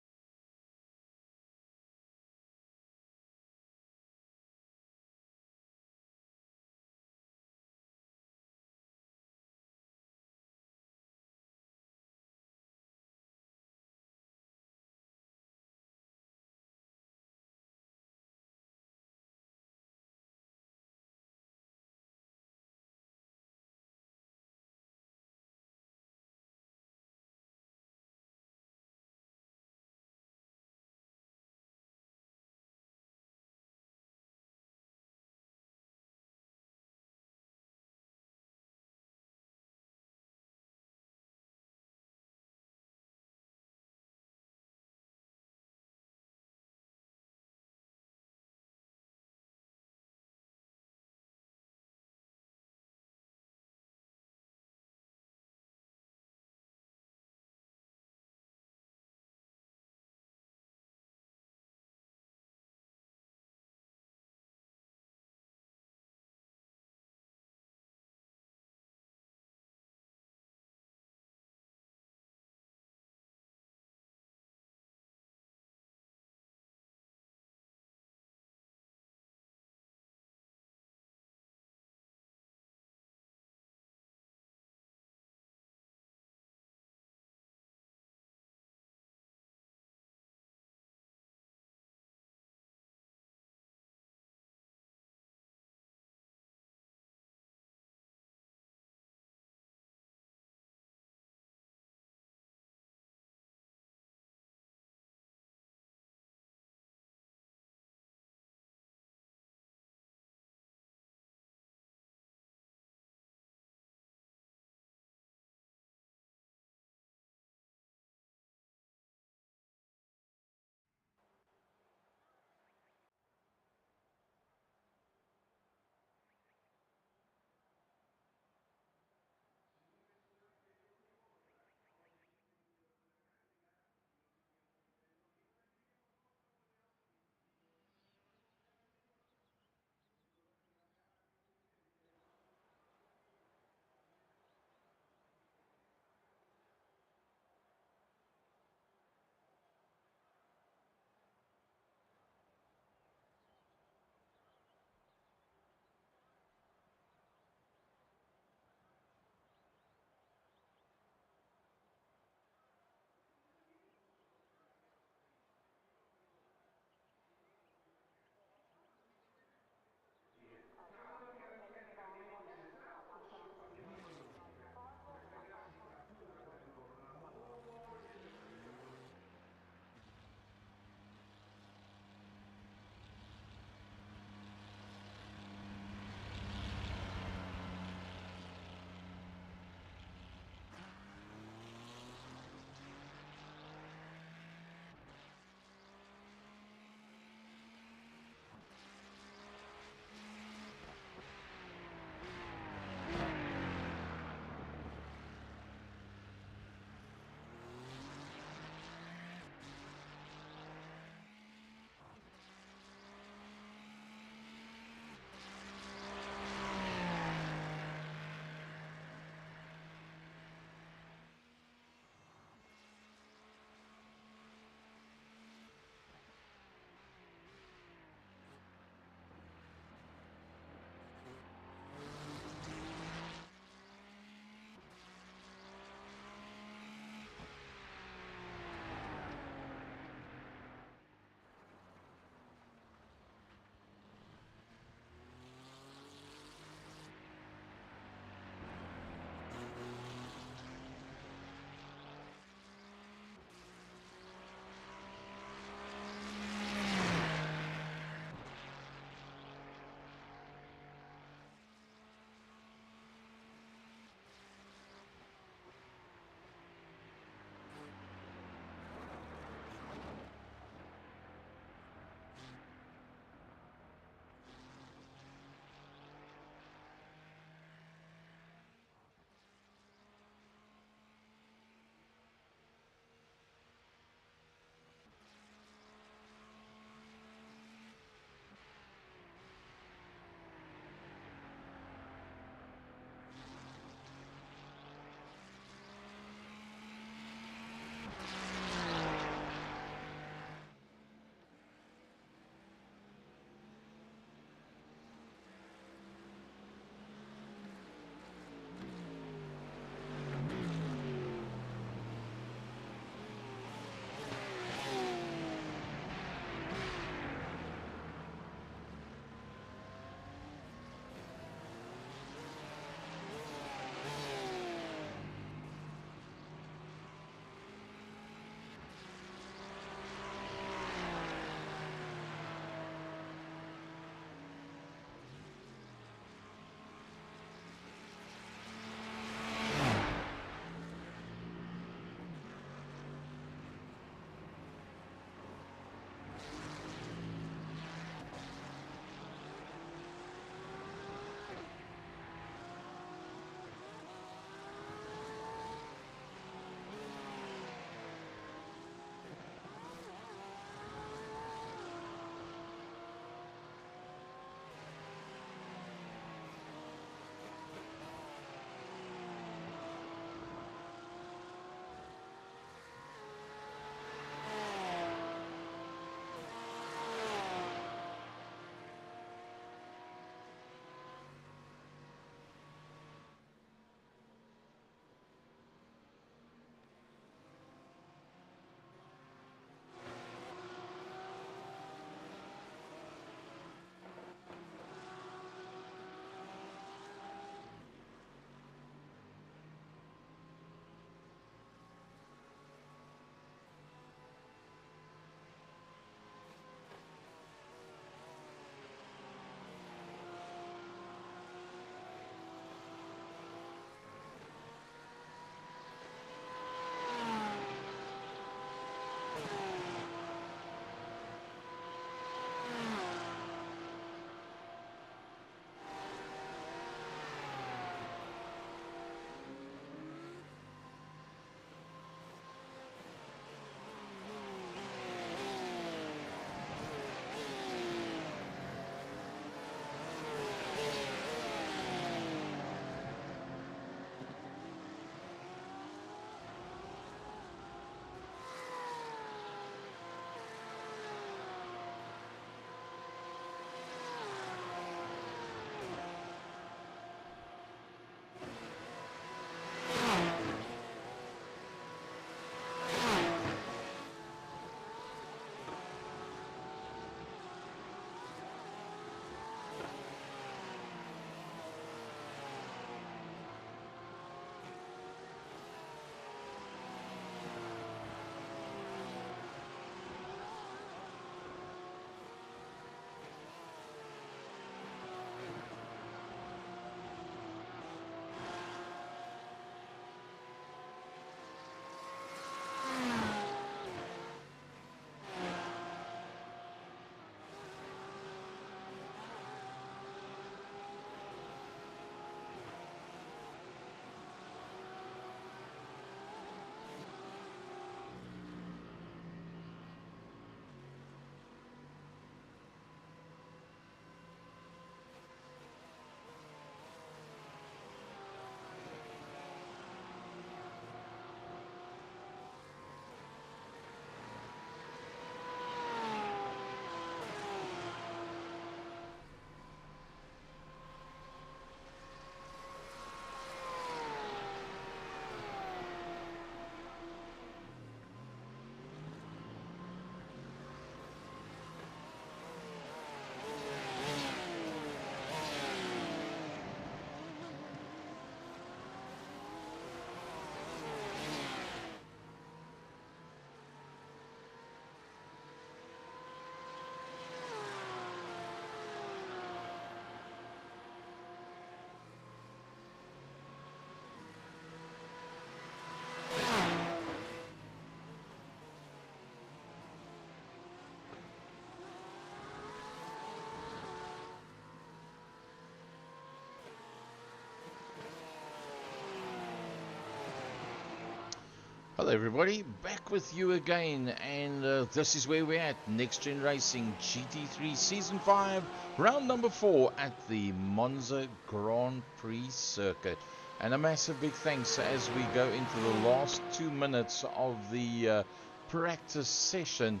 Hello everybody, back with you again, and this is where we're at, Nxtgen Racing GT3 Season 5, round number 4 at the Monza Grand Prix circuit. And a massive big thanks as we go into the last 2 minutes of the practice session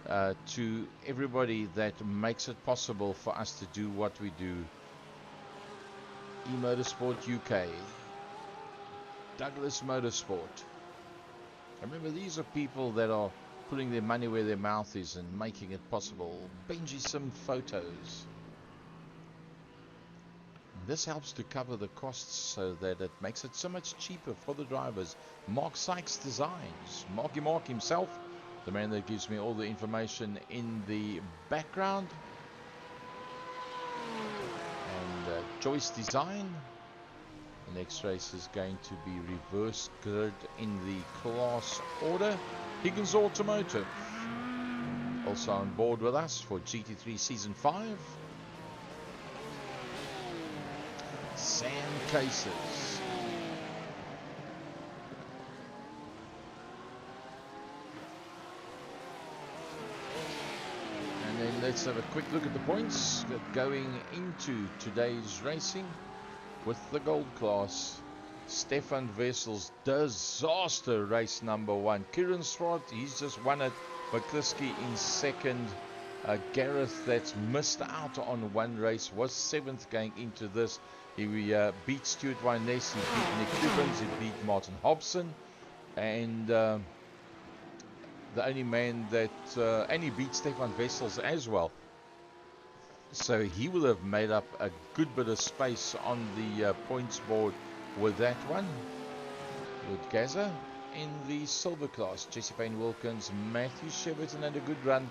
to everybody that makes it possible for us to do what we do. eMotorsport UK, Douglas Motorsport. Remember, these are people that are putting their money where their mouth is and making it possible. Benji Sim Photos. This helps to cover the costs so that it makes it so much cheaper for the drivers. Mark Sykes Designs. Marky Mark himself, the man that gives me all the information in the background. And Joyce Design. The next race is going to be reverse grid in the class order. Higgins Automotive, also on board with us for GT3 Season 5. Sam Cases. And then let's have a quick look at the points going into today's racing. With the gold class, Stefan Vessel's disaster race number 1. Kieran Swart, he's just won it. McCliskey in second. Gareth, that's missed out on one race, was 7th going into this. He beat Stuart Wyness, he beat Nick Cubbins, he beat Martin Hobson. And the only man that, and he beat Stefan Vessels as well. So he will have made up a good bit of space on the points board with that one. With Gaza in the silver class. Jesse Payne Wilkins, Matthew Cheverton had a good run.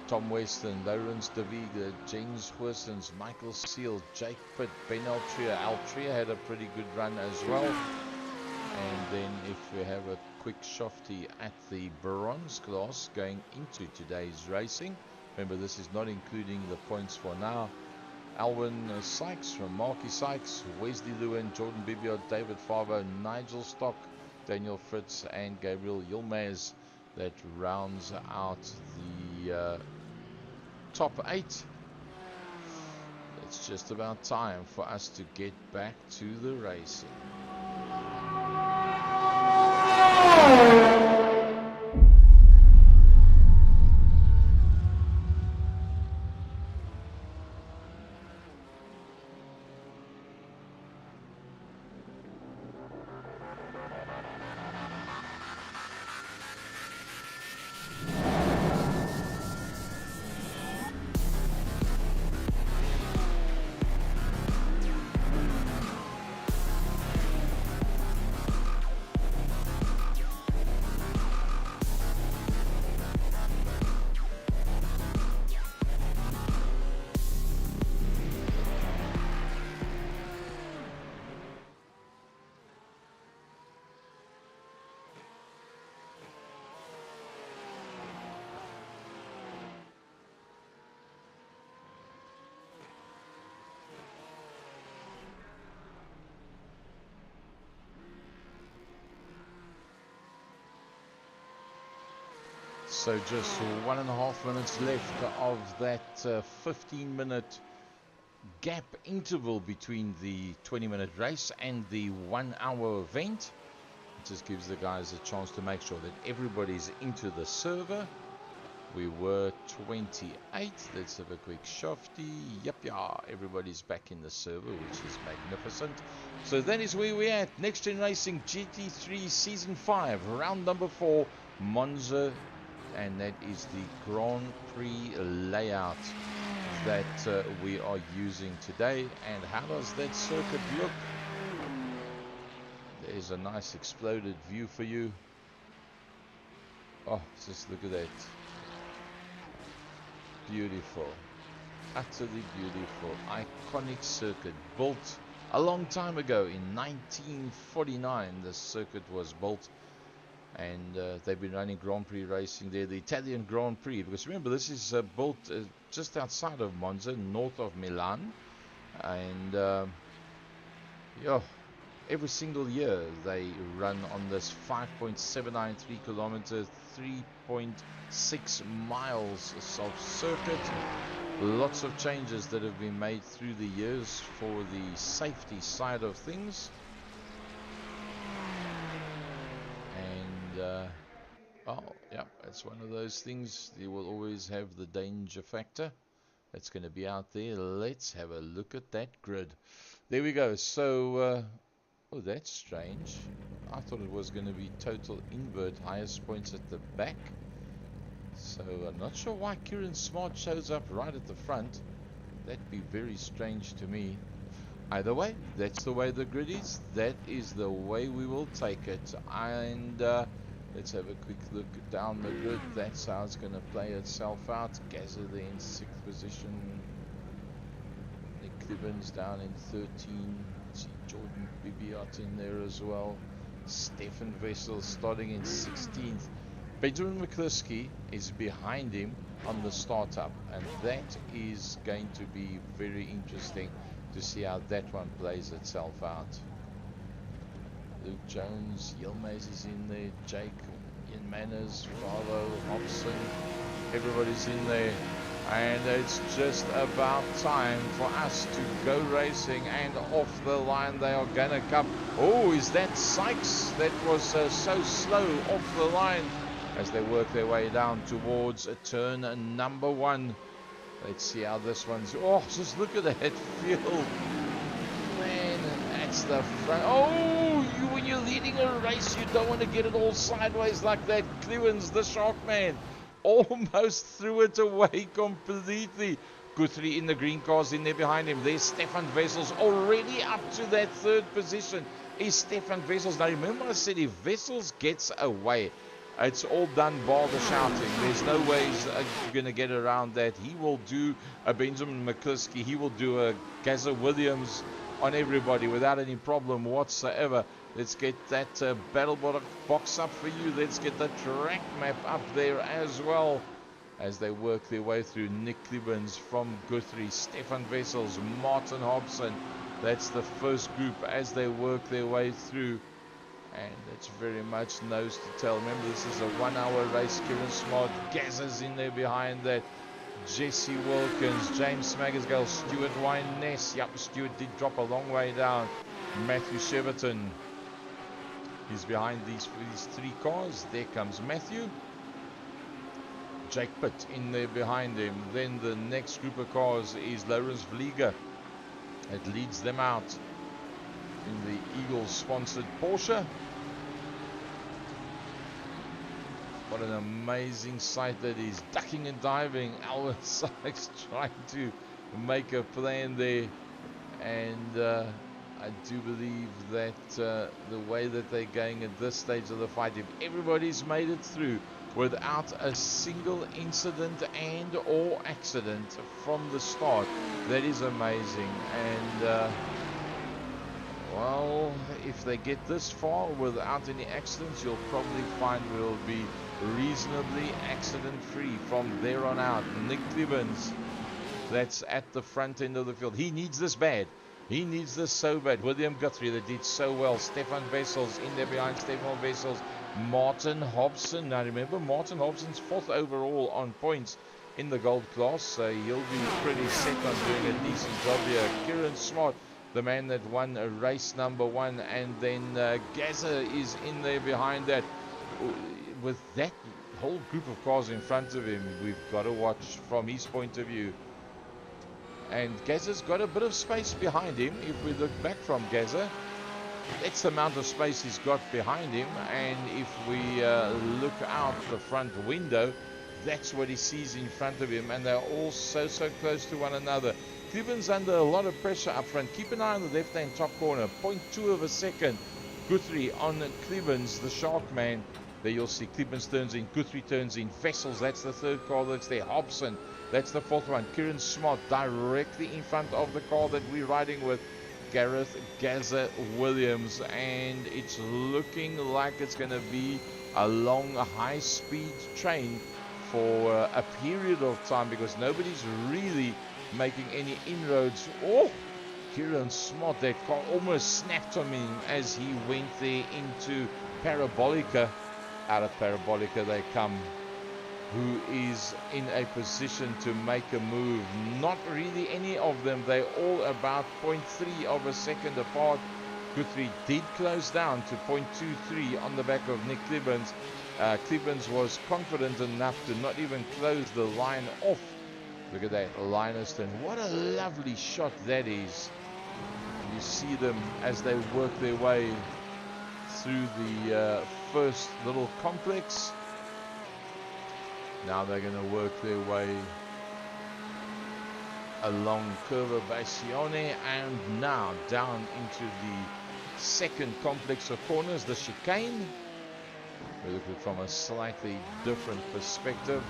Tom Weston, Lawrence De Vega, James Horsens, Michael Seal, Jake Pitt, Ben Altria. Altria had a pretty good run as well. And then if we have a quick shofty at the bronze class going into today's racing. Remember, this is not including the points for now. Alwyn Sykes from Marky Sykes, Wesley Lewin, Jordan Bibiot, David Favo, Nigel Stock, Daniel Fritz, and Gabriel Yilmaz. That rounds out the top 8. It's just about time for us to get back to the racing. So just 1.5 minutes left of that 15-minute gap interval between the 20-minute race and the 1-hour event. It just gives the guys a chance to make sure that everybody's into the server. We were 28. Let's have a quick shofty. Yep, yeah, everybody's back in the server, which is magnificent. So that is where we're at. Nxtgen Racing GT3 Season 5, round number 4, Monza. And that is the Grand Prix layout that we are using today. And how does that circuit look? There's a nice exploded view for you. Oh, just look at that. Beautiful. Utterly beautiful. Iconic circuit. Built a long time ago in 1949. The circuit was built. And they've been running Grand Prix racing there, the Italian Grand Prix, because remember, this is built just outside of Monza, north of Milan. And yeah, every single year they run on this 5.793 kilometers, 3.6 miles of circuit. Lots of changes that have been made through the years for the safety side of things. And oh yeah, it's one of those things. You will always have the danger factor that's going to be out there. Let's have a look at that grid. There we go. So oh, that's strange. I thought it was going to be total invert, highest points at the back. So I'm not sure why Kieran Smart shows up right at the front. That'd be very strange to me. Either way, that's the way the grid is. That is the way we will take it. And let's have a quick look down the grid. That's how it's going to play itself out. Gazza there in 6th position. Nick Clibbins down in 13. See Jordan Bibiot in there as well. Stefan Wessel starting in 16th. Benjamin McCluskey is behind him on the startup, and that is going to be very interesting to see how that one plays itself out. Luke Jones, Yilmaz is in there, Jake, Ian Manners, Farlow, Hobson, everybody's in there. And it's just about time for us to go racing, and off the line they are gonna come. Oh, is that Sykes? That was so slow off the line as they work their way down towards turn number 1. Let's see how this one's. Oh, just look at that field. Man, that's the front. Oh, when you're leading a race, you don't want to get it all sideways like that. Clewins, the shark man, almost threw it away completely. Guthrie in the green cars in there behind him. There's Stefan Wessels already up to that 3rd position. Is Stefan Wessels. Now remember I said if Wessels gets away, it's all done bar the shouting. There's no ways you're going to get around that. He will do a Benjamin McCluskey. He will do a Gazza Williams on everybody without any problem whatsoever. Let's get that battle box up for you. Let's get the track map up there as well as they work their way through. Nick Clibbins from Guthrie, Stefan Wessels, Martin Hobson. That's the first group as they work their way through. And it's very much nose to tail. Remember, this is a 1-hour race. Kieran Smart, Gazza's in there behind that. Jesse Wilkins, James Smagersgale, Stuart Wyness. Yep, Stuart did drop a long way down. Matthew Cheverton is behind these 3 cars. There comes Matthew. Jake Pitt in there behind him. Then the next group of cars is Lawrence Vlieger. It leads them out in the Eagles-sponsored Porsche. What an amazing sight that is. Ducking and diving. Albert Sykes trying to make a plan there. And I do believe that the way that they're going at this stage of the fight, if everybody's made it through without a single incident and or accident from the start, that is amazing. And well, if they get this far without any accidents, you'll probably find we'll be reasonably accident-free from there on out. Nick Clibbins, that's at the front end of the field. He needs this bad. He needs this so bad. William Guthrie, that did so well. Stefan Wessels in there behind Stefan Wessels. Martin Hobson. Now remember, Martin Hobson's 4th overall on points in the gold class. So he'll be pretty set on doing a decent job here. Kieran Smart, the man that won race number 1, and then Gazza is in there behind that. With that whole group of cars in front of him, we've got to watch from his point of view. And Gazza's got a bit of space behind him. If we look back from Gazza, that's the amount of space he's got behind him. And if we look out the front window, that's what he sees in front of him. And they're all so close to one another. Clibbins under a lot of pressure up front. Keep an eye on the left-hand top corner. 0.2 of a second. Guthrie on Clibbins, the shark man. There you'll see Clibbins turns in, Guthrie turns in, Wessels, that's the 3rd car that's there. Hobson, that's the 4th one. Kieran Smart directly in front of the car that we're riding with. Gareth Gazza Williams. And it's looking like it's going to be a long, high-speed train for a period of time, because nobody's really making any inroads. Oh, Kieran Smart, that car almost snapped on him as he went there into Parabolica. Out of Parabolica they come, who is in a position to make a move. Not really any of them. They're all about 0.3 of a second apart. Guthrie did close down to 0.23 on the back of Nick Clibbons. Clibbons was confident enough to not even close the line off. Look at that, Lineston. What a lovely shot that is. You see them as they work their way through the first little complex. Now they're going to work their way along Curva Bassione and now down into the second complex of corners, the chicane. We look at it from a slightly different perspective.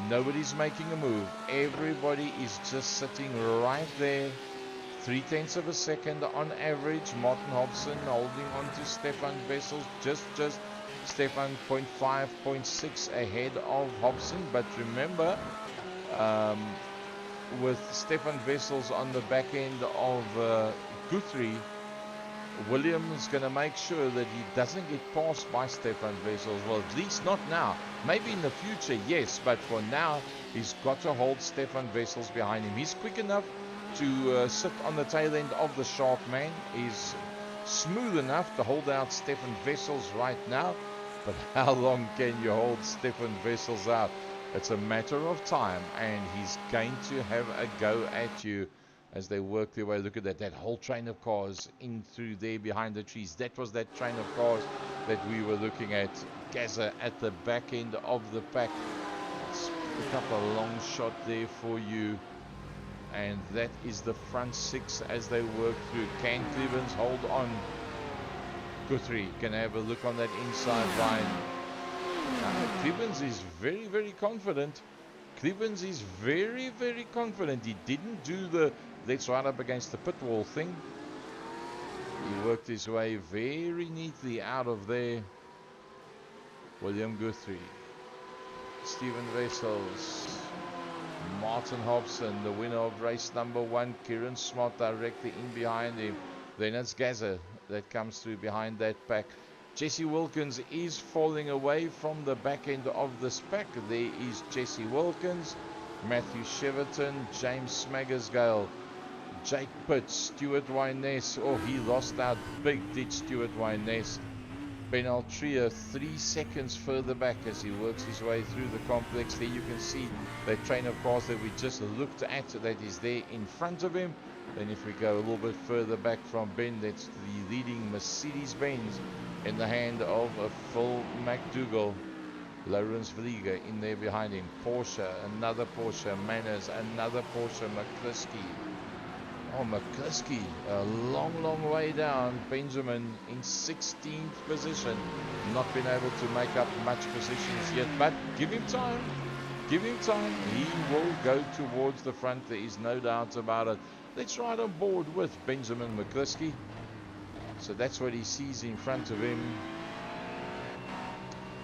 Nobody's making a move. Everybody is just sitting right there. 0.3 of a second on average. Martin Hobson holding on to Stefan Wessels. Just Stefan 0.5, 0.6 ahead of Hobson. But remember, with Stefan Wessels on the back end of Guthrie, Williams going to make sure that he doesn't get passed by Stefan Wessels. Well, at least not now. Maybe in the future, yes. But for now, he's got to hold Stefan Wessels behind him. He's quick enough to sit on the tail end of the sharp man. He's smooth enough to hold out Stefan Wessels right now. But how long can you hold Stefan Wessels out? It's a matter of time. And he's going to have a go at you as they work their way. Look at that whole train of cars in through there behind the trees. That was that train of cars that we were looking at. Gaza at the back end of the pack. Let's pick up a long shot there for you. And that is the front six as they work through. Can Clevens hold on? Guthrie can have a look on that inside line. Clevens is very, very confident. Clevens is very, very confident. He didn't do the let's ride up against the pit wall thing. He worked his way very neatly out of there. William Guthrie, Stephen Wessels, Martin Hobson, the winner of race number 1. Kieran Smart directly in behind him. Then it's Gaza that comes through behind that pack. Jesse Wilkins is falling away from the back end of this pack. There is Jesse Wilkins, Matthew Cheverton, James Smaggersgale, Jake Pitt, Stuart Wyness. Oh, he lost out big, did Stuart Wyness. Ben Altria 3 seconds further back as he works his way through the complex. There you can see that train of cars that we just looked at that is there in front of him. Then if we go a little bit further back from Ben, that's the leading Mercedes-Benz in the hand of Phil McDougall. Lawrence Vliega in there behind him. Porsche, another Porsche. Manners, another Porsche. McCluskey. Oh, McCluskey, a long, long way down. Benjamin in 16th position. Not been able to make up much positions yet, but give him time. Give him time. He will go towards the front. There is no doubt about it. Let's ride on board with Benjamin McCluskey. So that's what he sees in front of him.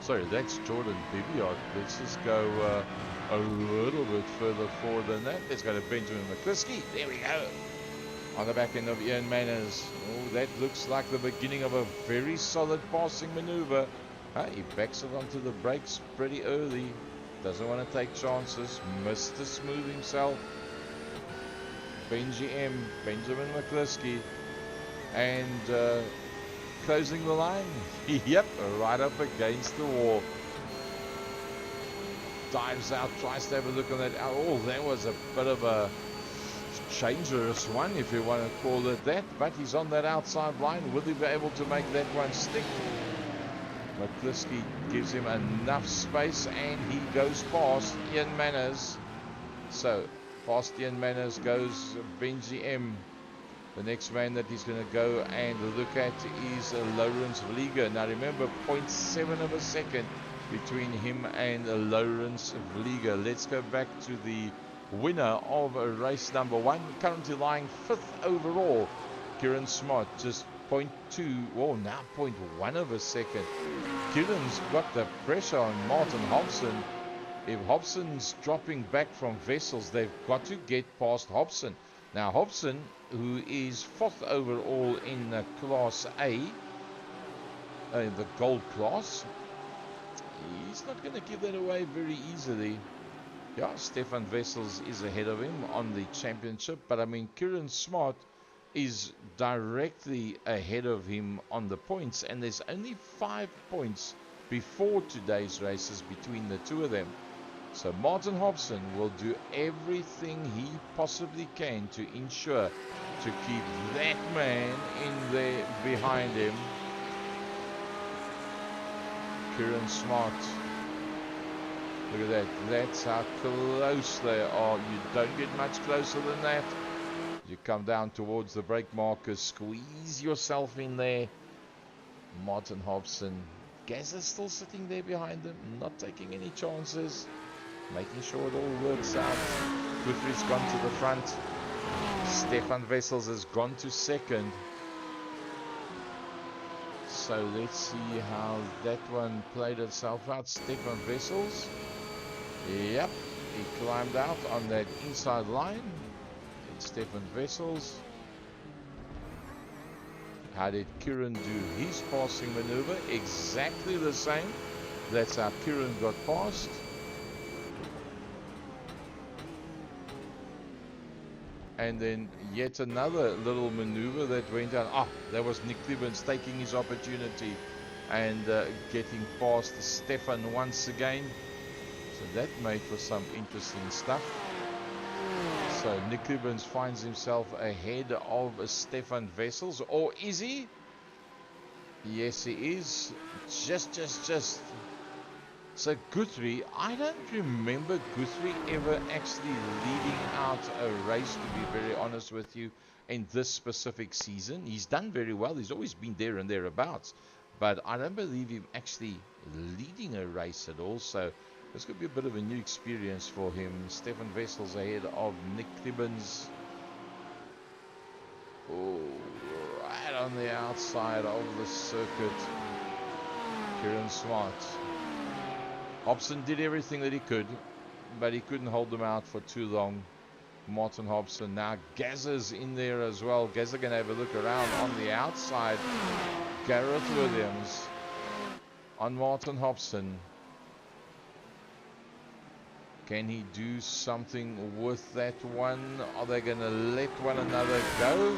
Sorry, that's Jordan Bibiot. Let's just go a little bit further forward than that. Let's go to Benjamin McCluskey. There we go. On the back end of Ian Manners. Oh, that looks like the beginning of a very solid passing maneuver. He backs it onto the brakes pretty early. Doesn't want to take chances. Mr. Smooth himself. Benji M. Benjamin McCluskey. And closing the line. Yep, right up against the wall. Dives out, tries to have a look on that. Oh, that was a bit of a dangerous one, if you want to call it that. But he's on that outside line. Will he be able to make that one stick? McCluskey gives him enough space and he goes past Ian Manners. So, past Ian Manners goes Benji M. The next man that he's going to go and look at is Lawrence Vliega. Now remember, 0.7 of a second between him and Lawrence Vliega. Let's go back to the winner of race number 1, currently lying 5th overall. Kieran Smart, just 0.2, oh now 0.1 of a second. Kieran's got the pressure on Martin Hobson. If Hobson's dropping back from Wessels, they've got to get past Hobson. Now Hobson who is 4th overall in Class A, in the gold class. He's not going to give that away very easily. Yeah, Stefan Wessels is ahead of him on the championship, but I mean, Kieran Smart is directly ahead of him on the points, and there's only 5 points before today's races between the two of them. So Martin Hobson will do everything he possibly can to ensure to keep that man in there behind him. Kieran Smart. Look at that. That's how close they are. You don't get much closer than that. You come down towards the brake markers. Squeeze yourself in there. Martin Hobson. Gaz is still sitting there behind him. Not taking any chances. Making sure it all works out. Guthrie's gone to the front. Stefan Wessels has gone to second. So let's see how that one played itself out. Stefan Wessels. Yep, he climbed out on that inside line. It's Stefan Wessels. How did Kieran do his passing maneuver? Exactly the same. That's how Kieran got past. And then yet another little maneuver that went on. Ah, that was Nxtgen taking his opportunity and getting past Stefan once again. So that made for some interesting stuff. So Nxtgen finds himself ahead of Stefan Wessels. Or is he? Yes, he is. Just. So Guthrie, I don't remember Guthrie ever actually leading out a race, to be very honest with you, in this specific season. He's done very well. He's always been there and thereabouts. But I don't believe him actually leading a race at all. So this could be a bit of a new experience for him. Stefan Wessels ahead of Nxtgen. Oh, right on the outside of the circuit. Kieran Smart. Hobson did everything that he could, but he couldn't hold them out for too long. Martin Hobson. Now Gazza's in there as well. Gazza going to have a look around on the outside. Gareth Williams on Martin Hobson. Can he do something with that one? Are they going to let one another go?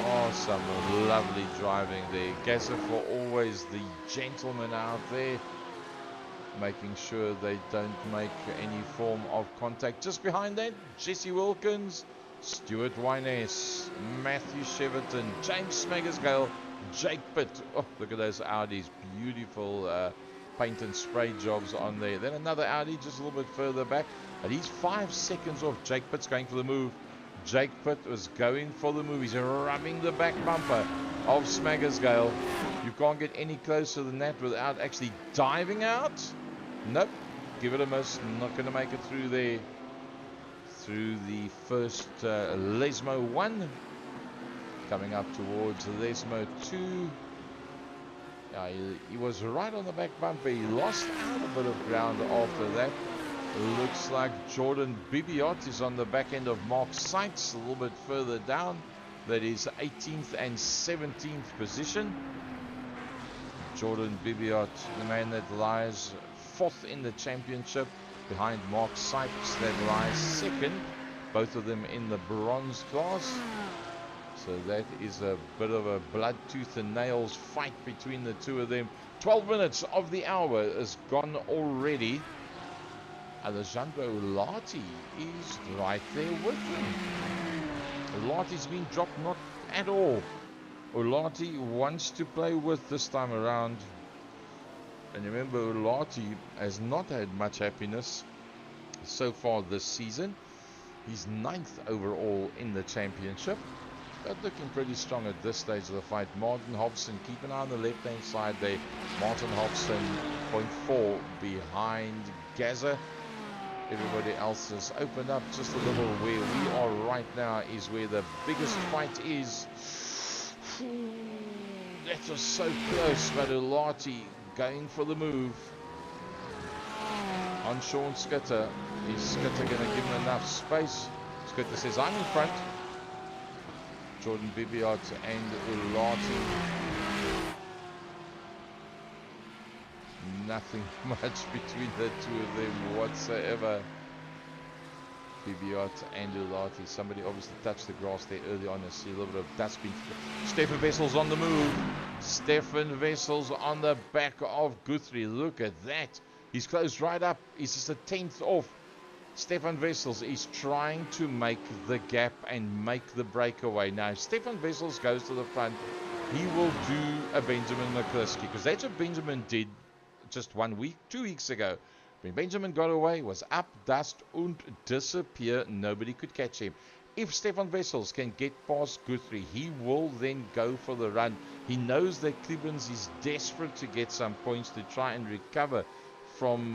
Oh, some lovely driving there. Gazza for always the gentleman out there, making sure they don't make any form of contact. Just behind that, Jesse Wilkins, Stuart Wyness, Matthew Cheverton, James Smaggersgale, Jake Pitt. Oh, look at those Audis. Beautiful paint and spray jobs on there. Then another Audi just a little bit further back. And he's 5 seconds off. Jake Pitt's going for the move. Jake Pitt was going for the move. He's rubbing the back bumper of Smaggersgale. You can't get any closer than that without actually diving out. Nope, give it a miss. Not going to make it through there. Through the first Lesmo 1. Coming up towards Lesmo 2. Yeah, he was right on the back bumper. He lost out a bit of ground after that. Looks like Jordan Bibiot is on the back end of Mark Sykes, a little bit further down. That is 18th and 17th position. Jordan Bibiot, the man that lies 4th in the championship, behind Mark Sykes that lies 2nd, both of them in the bronze class. So that is a bit of a blood tooth and nails fight between the two of them. 12 minutes of the hour is gone already. Alejandro Ulati is right there with him. Ulati's been dropped not at all. Ulati wants to play with this time around. And remember, Ulati has not had much happiness so far this season. He's 9th overall in the championship, but looking pretty strong at this stage of the fight. Martin Hobson, keep an eye on the left-hand side there. Martin Hobson, 0.4 behind Gazza. Everybody else has opened up just a little. Where we are right now is where the biggest fight is. That was so close, but Ulati going for the move on Sean Skitter. Is Skitter going to give him enough space? Skitter says, I'm in front. Jordan Bibiot and Ulati. Nothing much between the two of them whatsoever. Bibiot and Ulati. Somebody obviously touched the grass there early on. I see a little bit of dustbin. Stefan Vessel's on the move. Stefan Vessel's on the back of Guthrie. Look at that. He's closed right up. He's just a tenth off. Stefan Wessels is trying to make the gap and make the breakaway. Now, if Stefan Wessels goes to the front, he will do a Benjamin McCluskey, because that's what Benjamin did just 2 weeks ago. When Benjamin got away, was up, dust, und disappear. Nobody could catch him. If Stefan Wessels can get past Guthrie, he will then go for the run. He knows that Cleveland is desperate to get some points to try and recover from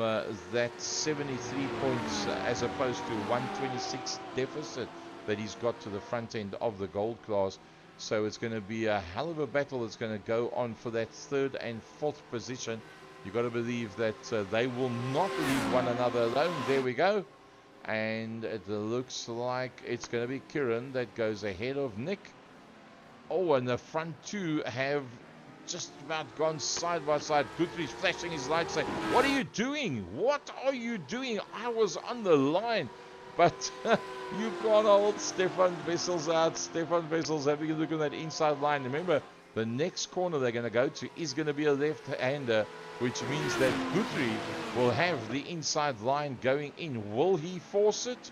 that 73 points as opposed to 126 deficit that he's got to the front end of the gold class. So it's going to be a hell of a battle that's going to go on for that third and fourth position. You've got to believe that they will not leave one another alone. There we go. And it looks like it's going to be Kieran that goes ahead of Nick. Oh, and the front two have just about gone side by side. Guthrie's flashing his lights saying, "What are you doing? What are you doing? I was on the line." But you can't hold Stefan Wessels out. Stefan Wessels having a look at that inside line. Remember, the next corner they're going to go to is going to be a left-hander, which means that Guthrie will have the inside line going in. Will he force it?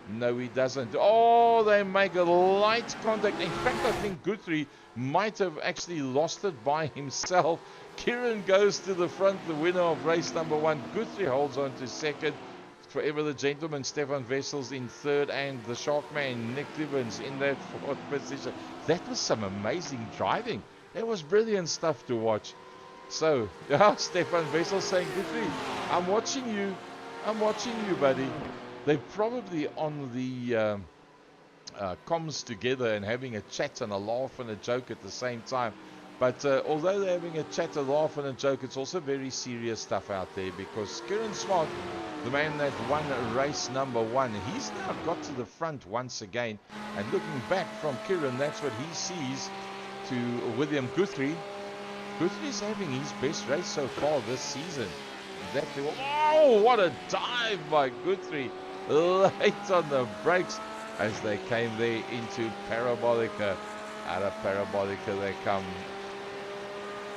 No, he doesn't. Oh, they make a light contact. In fact, I think Guthrie might have actually lost it by himself. Kieran goes to the front, the winner of race number 1. Guthrie holds on to second. Forever the gentleman, Stefan Wessels in third, and the Sharkman, Nick Clivens, in that fourth position. That was some amazing driving. That was brilliant stuff to watch. So, Stefan Wessels saying, "Guthrie, I'm watching you. I'm watching you, buddy." They're probably on the comms together and having a chat and a laugh and a joke at the same time. But although they're having a chat, a laugh and a joke, it's also very serious stuff out there, because Kieran Smart, the man that won race number 1, he's now got to the front once again. And looking back from Kieran, that's what he sees to William Guthrie. Guthrie's having his best race so far this season. Oh, what a dive by Guthrie. Late on the brakes as they came there into Parabolica. Out of Parabolica they come.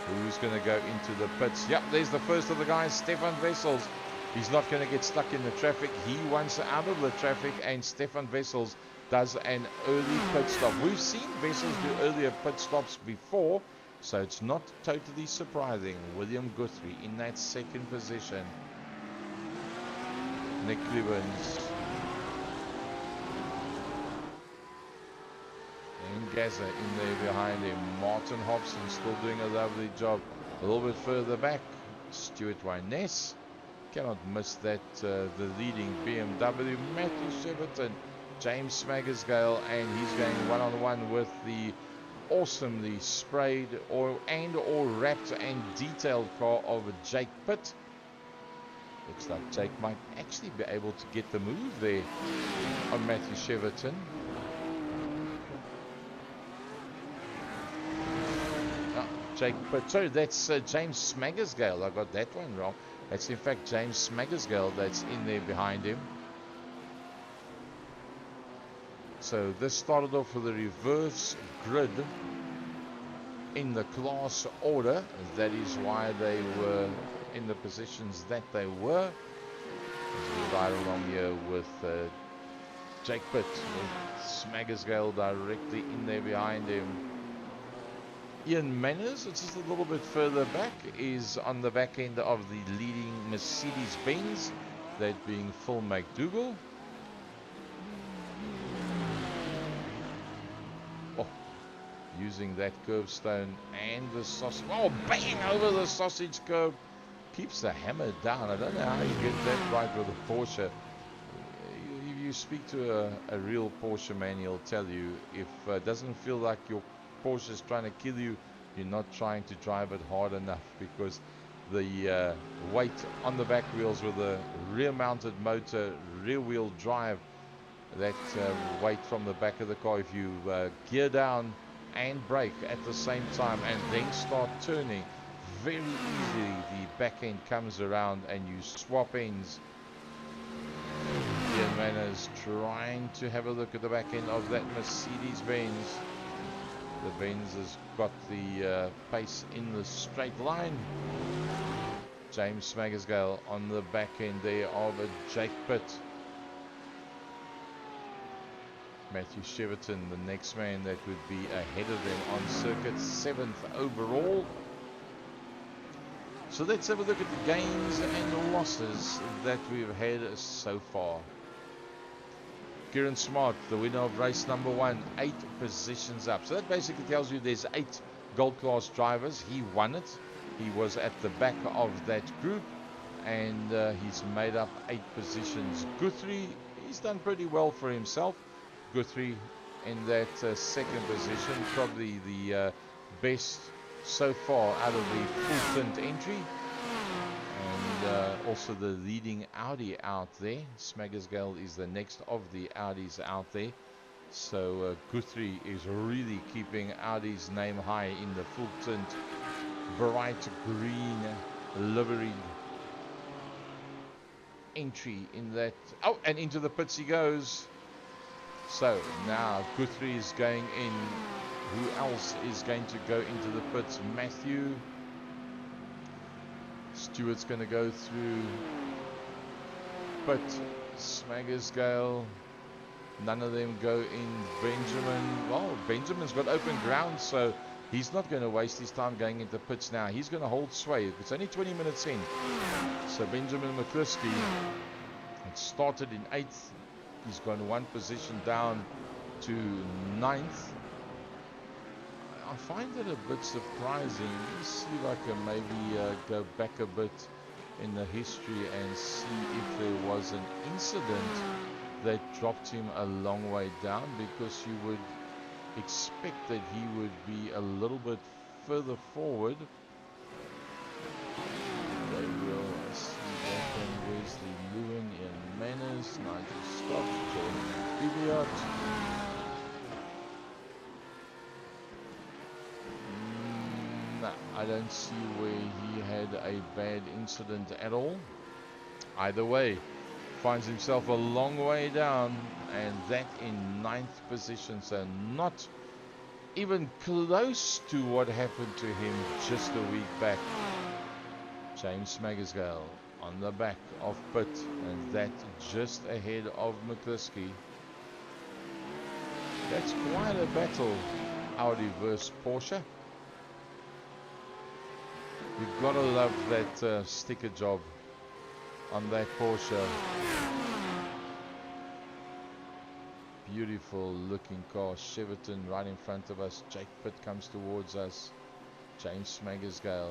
Who's going to go into the pits? Yep, there's the first of the guys, Stefan Wessels. He's not going to get stuck in the traffic. He wants out of the traffic, and Stefan Wessels does an early pit stop. We've seen Wessels do earlier pit stops before, so it's not totally surprising. William Guthrie in that second position. Nick Clivens. And Gaza in there behind him. Martin Hobson still doing a lovely job. A little bit further back, Stuart Wyness. Cannot miss that, the leading BMW. Matthew Sheverton, James Smagersgale, and he's going one-on-one with the awesomely sprayed or wrapped and detailed car of Jake Pitt. Looks like Jake might actually be able to get the move there on Matthew Sheverton. Jake Pitt, sorry, that's James Smagersgale. I got that one wrong. That's in fact James Smagersgale that's in there behind him. So this started off with a reverse grid in the class order. That is why they were in the positions that they were. As we ride along here with Jake Pitt, with Smagersgale directly in there behind him. Ian Manners, which is a little bit further back, is on the back end of the leading Mercedes-Benz, that being Phil McDougall. Oh, using that curbstone and the sausage. Oh, bang over the sausage curb. Keeps the hammer down. I don't know how you get that right with a Porsche. If you speak to a real Porsche man, he'll tell you, if it doesn't feel like your Porsche is trying to kill you, you're not trying to drive it hard enough, because the weight on the back wheels with a rear mounted motor, rear wheel drive, that weight from the back of the car. If you gear down and brake at the same time and then start turning, very easily the back end comes around and you swap ends. Ian Manners trying to have a look at the back end of that Mercedes-Benz. The Benz has got the pace in the straight line. James Smagersgale on the back end there of a Jake Pitt. Matthew Cheverton, the next man that would be ahead of them on circuit, 7th overall. So let's have a look at the gains and the losses that we've had so far. Kieran Smart, the winner of race number 1, 8 positions up. So that basically tells you there's 8 gold class drivers. He won it. He was at the back of that group, and he's made up 8 positions. Guthrie, he's done pretty well for himself. Guthrie in that second position, probably the best so far out of the full tint entry. And also the leading Audi out there. Smagersgale is the next of the Audis out there. So Guthrie is really keeping Audi's name high in the full tint, bright green liveried entry in that. Oh, and into the pits he goes. So now Guthrie is going in. Who else is going to go into the pits? Matthew Stewart's going to go through, but Smagersgale, none of them go in. Benjamin, well, Benjamin's got open ground, so he's not going to waste his time going into pits now. He's going to hold sway. It's only 20 minutes in. So Benjamin McCluskey, it started in 8th. He's gone 1 position down to 9th. I find it a bit surprising. Let's see if I can maybe go back a bit in the history and see if there was an incident that dropped him a long way down, because you would expect that he would be a little bit further forward. Gabriel, I see that one. Wesley Lewin, Ian Manners, Nigel Scott, Jordan Bibiot. I don't see where he had a bad incident at all. Either way, finds himself a long way down, and that in 9th position, so not even close to what happened to him just a week back. James Smagersgale on the back of Pitt, and that just ahead of McCluskey. That's quite a battle, Audi versus Porsche. You've got to love that sticker job on that Porsche. Beautiful looking car. Cheverton right in front of us. Jake Pitt comes towards us. James Smagersgale.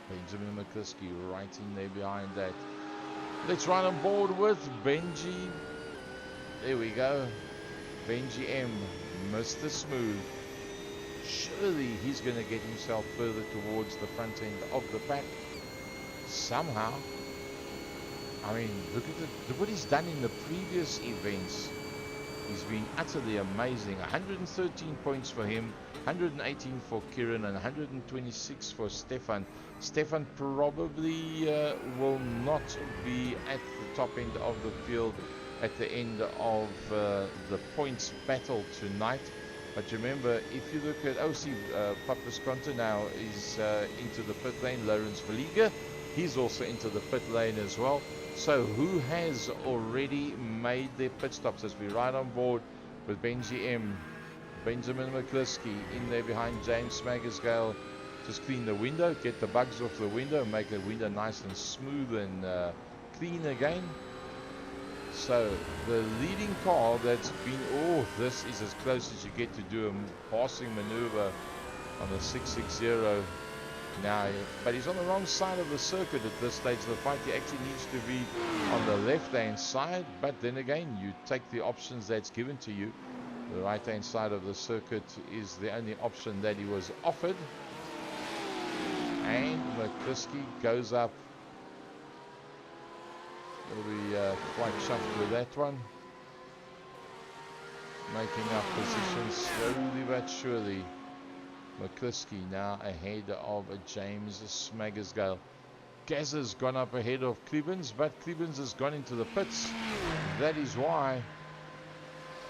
Benjamin McCluskey right in there behind that. Let's run on board with Benji. There we go. Benji M. Mr. Smooth. Surely he's going to get himself further towards the front end of the pack somehow. I mean, look what he's done in the previous events. He's been utterly amazing. 113 points for him, 118 for Kieran, and 126 for Stefan. Stefan probably will not be at the top end of the field at the end of the points battle tonight. But remember, if you look at Pappas Conta now is into the pit lane. Lawrence Valiga, he's also into the pit lane as well. So who has already made their pit stops as we ride on board with Benji M, Benjamin McCluskey in there behind James Smagersgale. Just clean the window, get the bugs off the window, make the window nice and smooth and clean again. So the leading car that's been, this is as close as you get to do a passing maneuver on the 660 now, but he's on the wrong side of the circuit at this stage of the fight. He actually needs to be on the left hand side, but then again you take the options that's given to you. The right hand side of the circuit is the only option that he was offered, and McCluskey goes up. He'll be quite chuffed with that one. making up position slowly but surely. McCluskey now ahead of James Smaggersgale. Gazza's gone up ahead of Klebens, but Klebens has gone into the pits. That is why.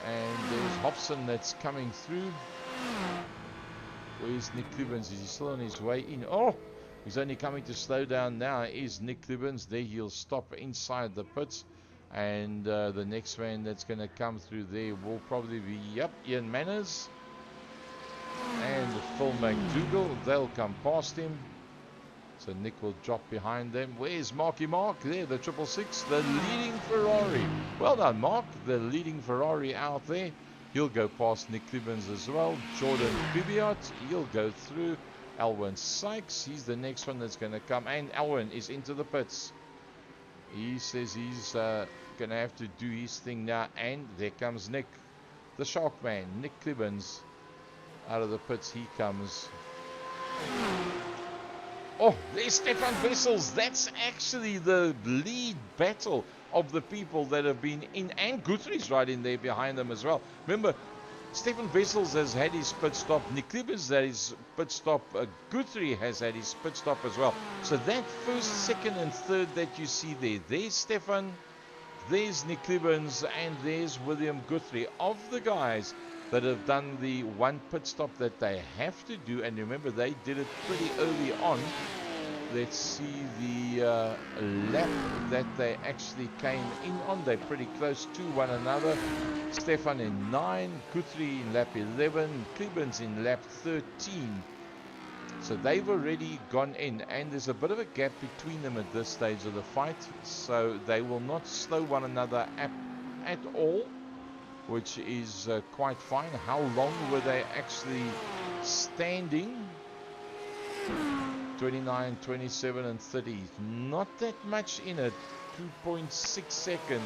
And there's Hobson that's coming through. Where's Nick Klebens? Is he still on his way in? Oh, he's only coming to slow down now. Is Nick Klebens. There he'll stop inside the pits. And the next man that's going to come through there will probably be, yep, Ian Manners and Phil McDougall. They'll come past him. So Nick will drop behind them. Where's Marky Mark? There, the 666, the leading Ferrari. Well done, Mark. The leading Ferrari out there. He'll go past Nick Klebens as well. Jordan Bibiot, he'll go through. Alwyn Sykes, he's the next one that's going to come. And Alwyn is into the pits. He says he's going to have to do his thing now. And there comes Nick, the Shark Man, Nick Klebens. Out of the pits he comes. Oh, there's Stefan Wessels. That's actually the lead battle of the people that have been in. And Guthrie's right in there behind them as well. Remember, Stefan Wessels has had his pit stop. Nick Klebens had his pit stop. Guthrie has had his pit stop as well. So that first, second and third that you see there. There's Stefan, there's Nick Klebens, and there's William Guthrie. Of the guys that have done the one pit stop that they have to do, and remember they did it pretty early on. Let's see the lap that they actually came in on. They're pretty close to one another. Stefan in 9, Guthrie in lap 11, Klebens in lap 13. So they've already gone in, and there's a bit of a gap between them at this stage of the fight, so they will not slow one another at all, which is quite fine. How long were they actually standing? 29, 27 and 30. Not that much in it. 2.6 seconds.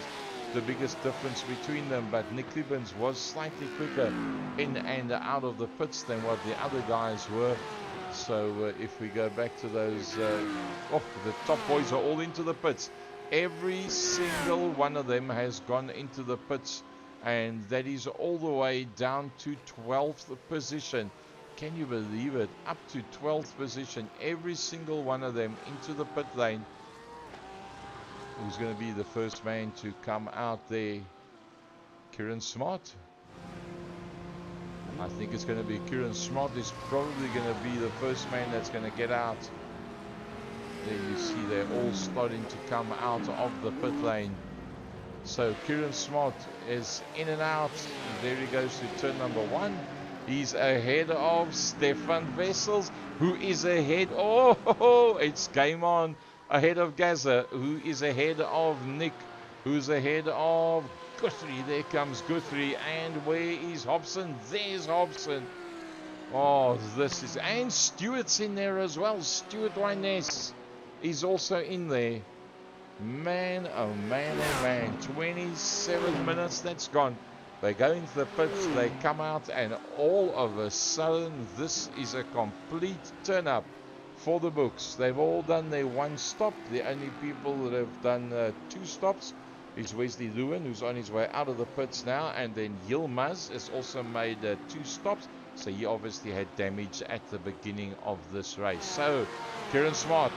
The biggest difference between them, but Nick Klebens was slightly quicker in and out of the pits than what the other guys were. So if we go back to those, the top boys are all into the pits. Every single one of them has gone into the pits, and that is all the way down to 12th position. Can you believe it? Up to 12th position. Every single one of them into the pit lane. Who's going to be the first man to come out there? Kieran Smart. I think it's going to be Kieran Smart is probably going to be the first man that's going to get out. There you see they're all starting to come out of the pit lane. So Kieran Smart is in and out. There he goes to turn number 1. He's ahead of Stefan Wessels, who is ahead. Oh, it's game on. Ahead of Gaza, who is ahead of Nick, who's ahead of Guthrie. There comes Guthrie. And where is Hobson? There's Hobson. Oh, this is... And Stewart's in there as well. Stuart Wyness is also in there. Man, oh man, oh man. 27 minutes, that's gone. They go into the pits, they come out, and all of a sudden, this is a complete turn-up for the books. They've all done their one stop. The only people that have done 2 stops is Wesley Lewin, who's on his way out of the pits now, and then Yilmaz has also made 2 stops. So he obviously had damage at the beginning of this race. So, Kieran Smart,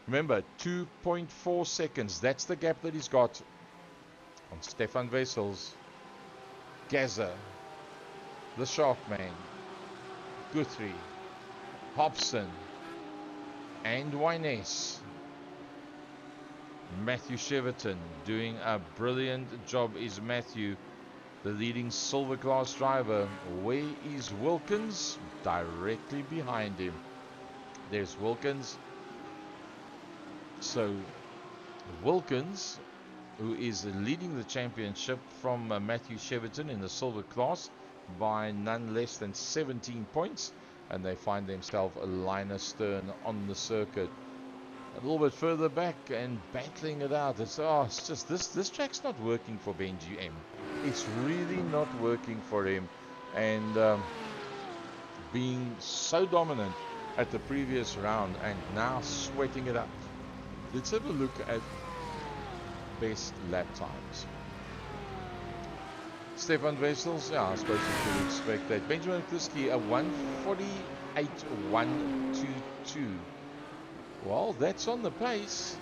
remember, 2.4 seconds. That's the gap that he's got on Stefan Wessels, Gaza, the Sharkman, Guthrie, Hobson, and Wyness. Matthew Cheverton doing a brilliant job is Matthew, the leading silver class driver. Where is Wilkins? Directly behind him. There's Wilkins. So Wilkins, who is leading the championship from Matthew Cheverton in the silver class by none less than 17 points, and they find themselves a line astern on the circuit. A little bit further back and battling it out. It's just this track's not working for Benji M. It's really not working for him, and being so dominant at the previous round and now sweating it up. Let's have a look at best lap times. Stefan Wessels, yeah, I suppose you could expect that. Benjamin Kliski, a 1:48.122. Well, that's on the pace.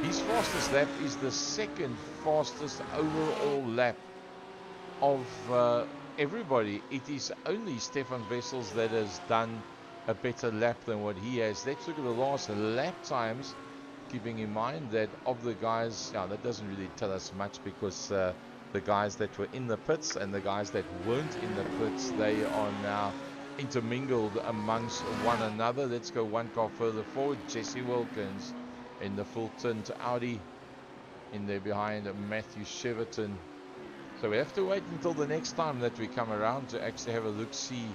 His fastest lap is the second fastest overall lap of everybody. It is only Stefan Wessels that has done a better lap than what he has. Let's look at the last lap times, keeping in mind that of the guys, yeah, that doesn't really tell us much because the guys that were in the pits and the guys that weren't in the pits, they are now intermingled amongst one another. Let's go one car further forward. Jesse Wilkins in the full tint Audi, in there behind Matthew Cheverton. So we have to wait until the next time that we come around to actually have a look, see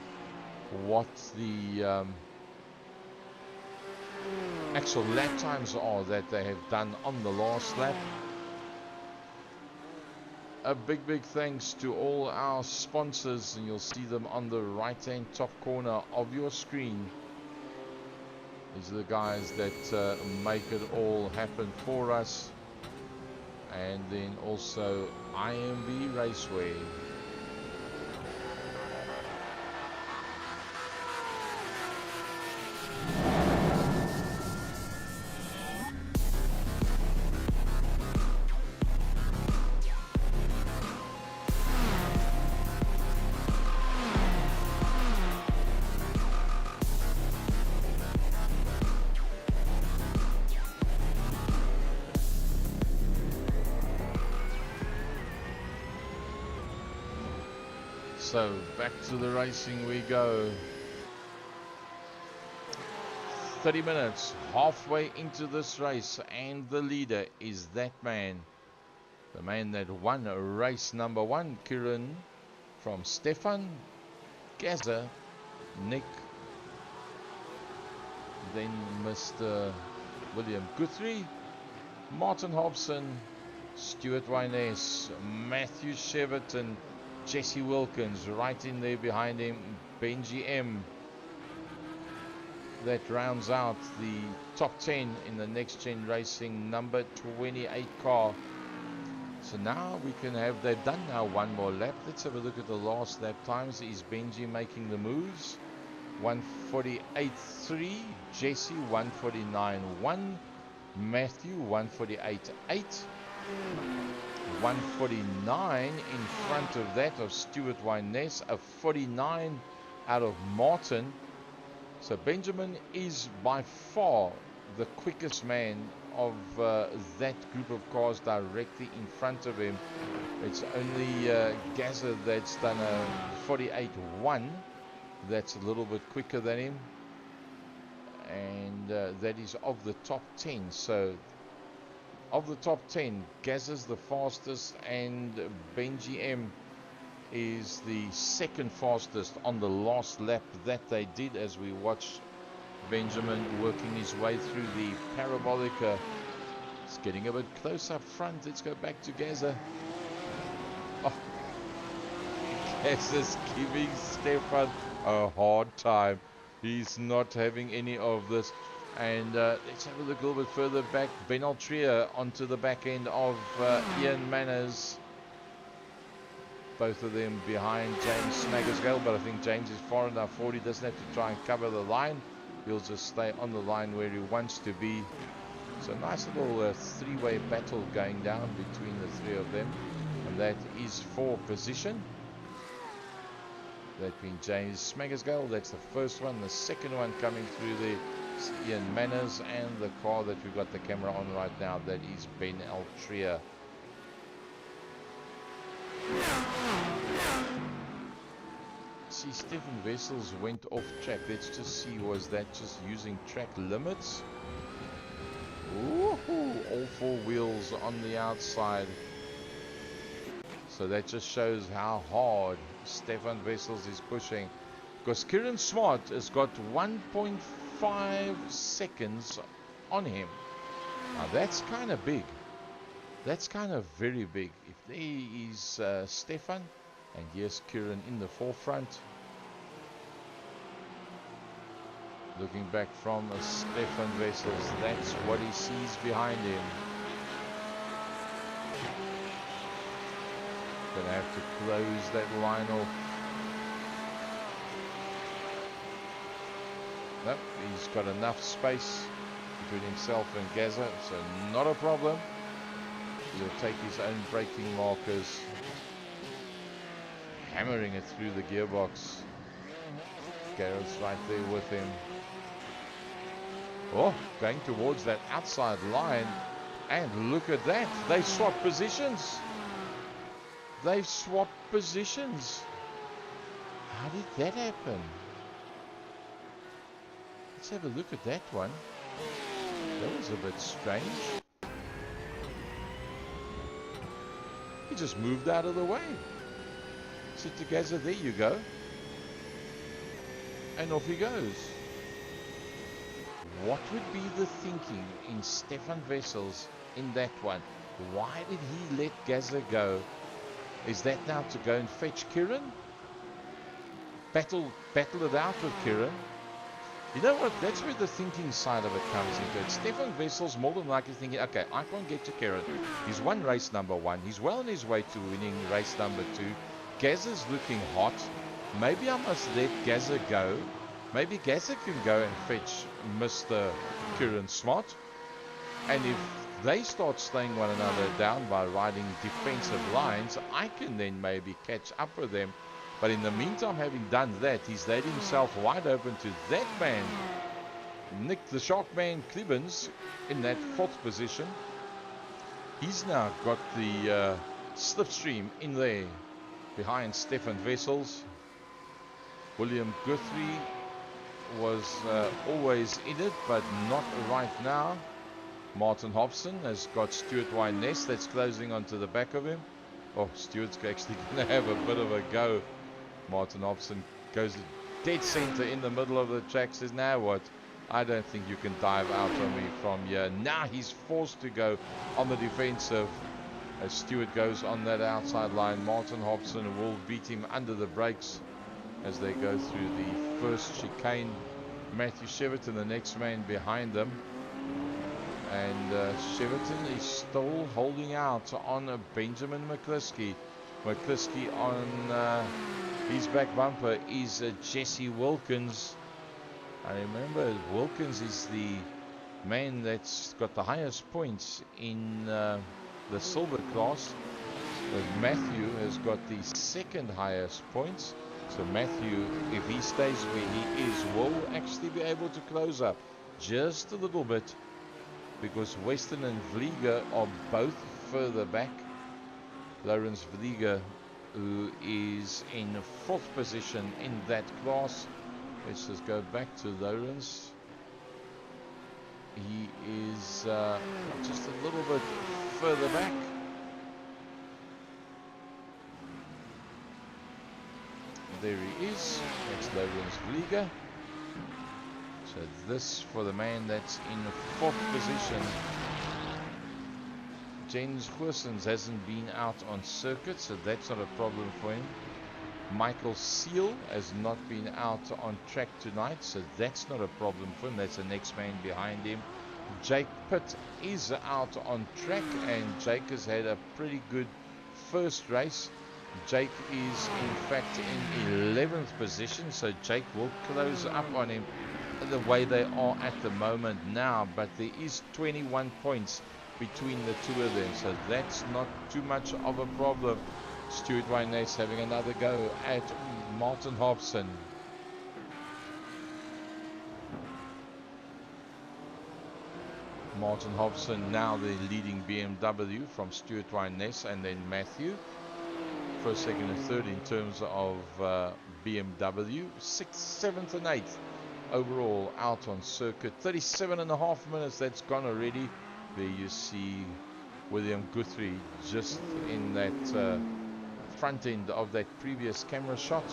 what the actual lap times are that they have done on the last lap. A big thanks to all our sponsors, and you'll see them on the right hand top corner of your screen. These are the guys that make it all happen for us. And then also IMB Raceway. So back to the racing we go. 30 minutes, halfway into this race, and the leader is that man. The man that won race number 1, Kieran, from Stefan, Gaza, Nick, then Mr. William Guthrie, Martin Hobson, Stuart Wyness, Matthew Cheverton, Jesse Wilkins right in there behind him, Benji M. That rounds out the top 10 in the Nxtgen Racing number 28 car. So now we can have, they've done now one more lap. Let's have a look at the last lap times. Is Benji making the moves? 1:48.3, Jesse 1:49.1, Matthew 1:48.8, 1:49 in front of that of Stuart Wyness, a 49 out of Martin. So Benjamin is by far the quickest man of that group of cars directly in front of him. It's only Gaza that's done a 48.1. That's a little bit quicker than him. And that is of the top 10. So of the top 10, Gaza's the fastest and Benji M is the second fastest on the last lap that they did, as we watch Benjamin working his way through the parabolica. It's getting a bit close up front. Let's go back to Gaza. Oh, Gaza's giving Stefan a hard time. He's not having any of this. And let's have a look a little bit further back. Ben Altria onto the back end of Ian Manners. Both of them behind James Snaggersgale, but I think James is far enough forward. He doesn't have to try and cover the line. He'll just stay on the line where he wants to be. So nice little three-way battle going down between the three of them. And that is for position. That being James Snaggersgale. That's the first one. The second one coming through there is Ian Manners. And the car that we've got the camera on right now, that is Ben Altria. See, Stefan Wessels went off track. Let's just see, was that just using track limits? Ooh, all four wheels on the outside. So that just shows how hard Stefan Wessels is pushing. Because Kieran Smart has got 1.5 seconds on him. Now that's kind of big. That's kind of very big. If there is Stefan, and yes, Kieran in the forefront. Looking back from Stefan Wessels, that's what he sees behind him. Gonna have to close that line off. Nope, he's got enough space between himself and Gaza, so not a problem. He'll take his own braking markers, hammering it through the gearbox. Garrett's right there with him. Oh, going towards that outside line. And look at that. They've swapped positions. They've swapped positions. How did that happen? Let's have a look at that one. That was a bit strange. He just moved out of the way. Said to Gaza, there you go. And off he goes. What would be the thinking in Stefan Wessels in that one? Why did he let Gaza go? Is that now to go and fetch Kieran? Battle it out with Kieran? You know what? That's where the thinking side of it comes into it. Stefan Wessels more than likely thinking, okay, I can't get to Kieran. He's won race number 1. He's well on his way to winning race number 2. Gaza's looking hot. Maybe I must let Gaza go. Maybe Gaza can go and fetch Mr. Kieran Smart. And if they start slowing one another down by riding defensive lines, I can then maybe catch up with them. But in the meantime, having done that, he's laid himself wide open to that man, Nick the Sharkman Clibbins, in that 4th position. He's now got the slipstream in there behind Stefan Wessels. William Guthrie was always in it, but not right now. Martin Hobson has got Stuart Wyness that's closing onto the back of him. Oh, Stuart's actually going to have a bit of a go. Martin Hobson goes dead center in the middle of the track, says, now what? I don't think you can dive out on me from here. Now he's forced to go on the defensive as Stuart goes on that outside line. Martin Hobson will beat him under the brakes as they go through the first chicane. Matthew Cheverton, the next man behind them. And Cheverton is still holding out on Benjamin McCliskey. McCliskey on his back bumper is Jesse Wilkins. I remember Wilkins is the man that's got the highest points in the silver class. But Matthew has got the 2nd highest points. So Matthew, if he stays where he is, will actually be able to close up just a little bit, because Weston and Vlieger are both further back. Lawrence Vlieger, who is in 4th position in that class. Let's just go back to Lawrence. He is just a little bit further back. There he is. That's Lawrence Vlieger. So this for the man that's in 4th position. Jens Goossens hasn't been out on circuit, so that's not a problem for him. Michael Seal has not been out on track tonight, so that's not a problem for him. That's the next man behind him. Jake Pitt is out on track, and Jake has had a pretty good first race. Jake is in fact in 11th position, so Jake will close up on him the way they are at the moment now, but there is 21 points between the two of them, so that's not too much of a problem. Stuart Wyness having another go at Martin Hobson. Martin Hobson now the leading BMW from Stuart Wyness and then Matthew. First, second and third in terms of BMW. 6th, 7th and 8th overall out on circuit. 37.5 minutes that's gone already. There you see William Guthrie just in that front end of that previous camera shot.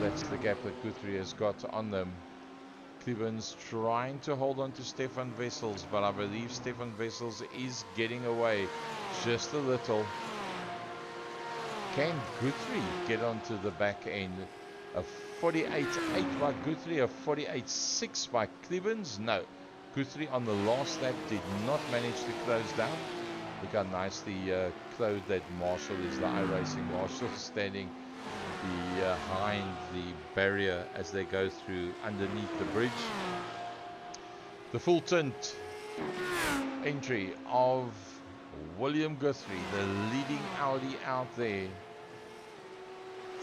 That's the gap that Guthrie has got on them. Clibbins trying to hold on to Stefan Wessels, but I believe Stefan Wessels is getting away just a little. Can Guthrie get onto the back end? A 48.8 by Guthrie, a 48.6 by Clibbins? No. Guthrie on the last lap did not manage to close down. Look how nicely clothed that marshal is, the iRacing marshal, standing behind the barrier as they go through underneath the bridge. The full tint entry of William Guthrie, the leading Audi out there.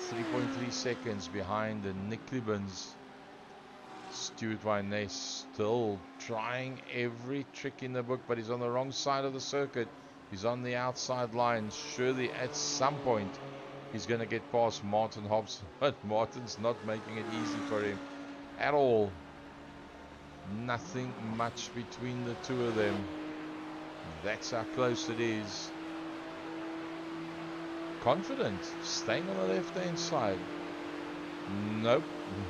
3.3 seconds behind the Nick Clibbins. Stuart Wyness still trying every trick in the book, but he's on the wrong side of the circuit. He's on the outside line. Surely at some point he's going to get past Martin Hobson, but Martin's not making it easy for him at all. Nothing much between the two of them. That's how close it is. Confident, staying on the left-hand side. Nope,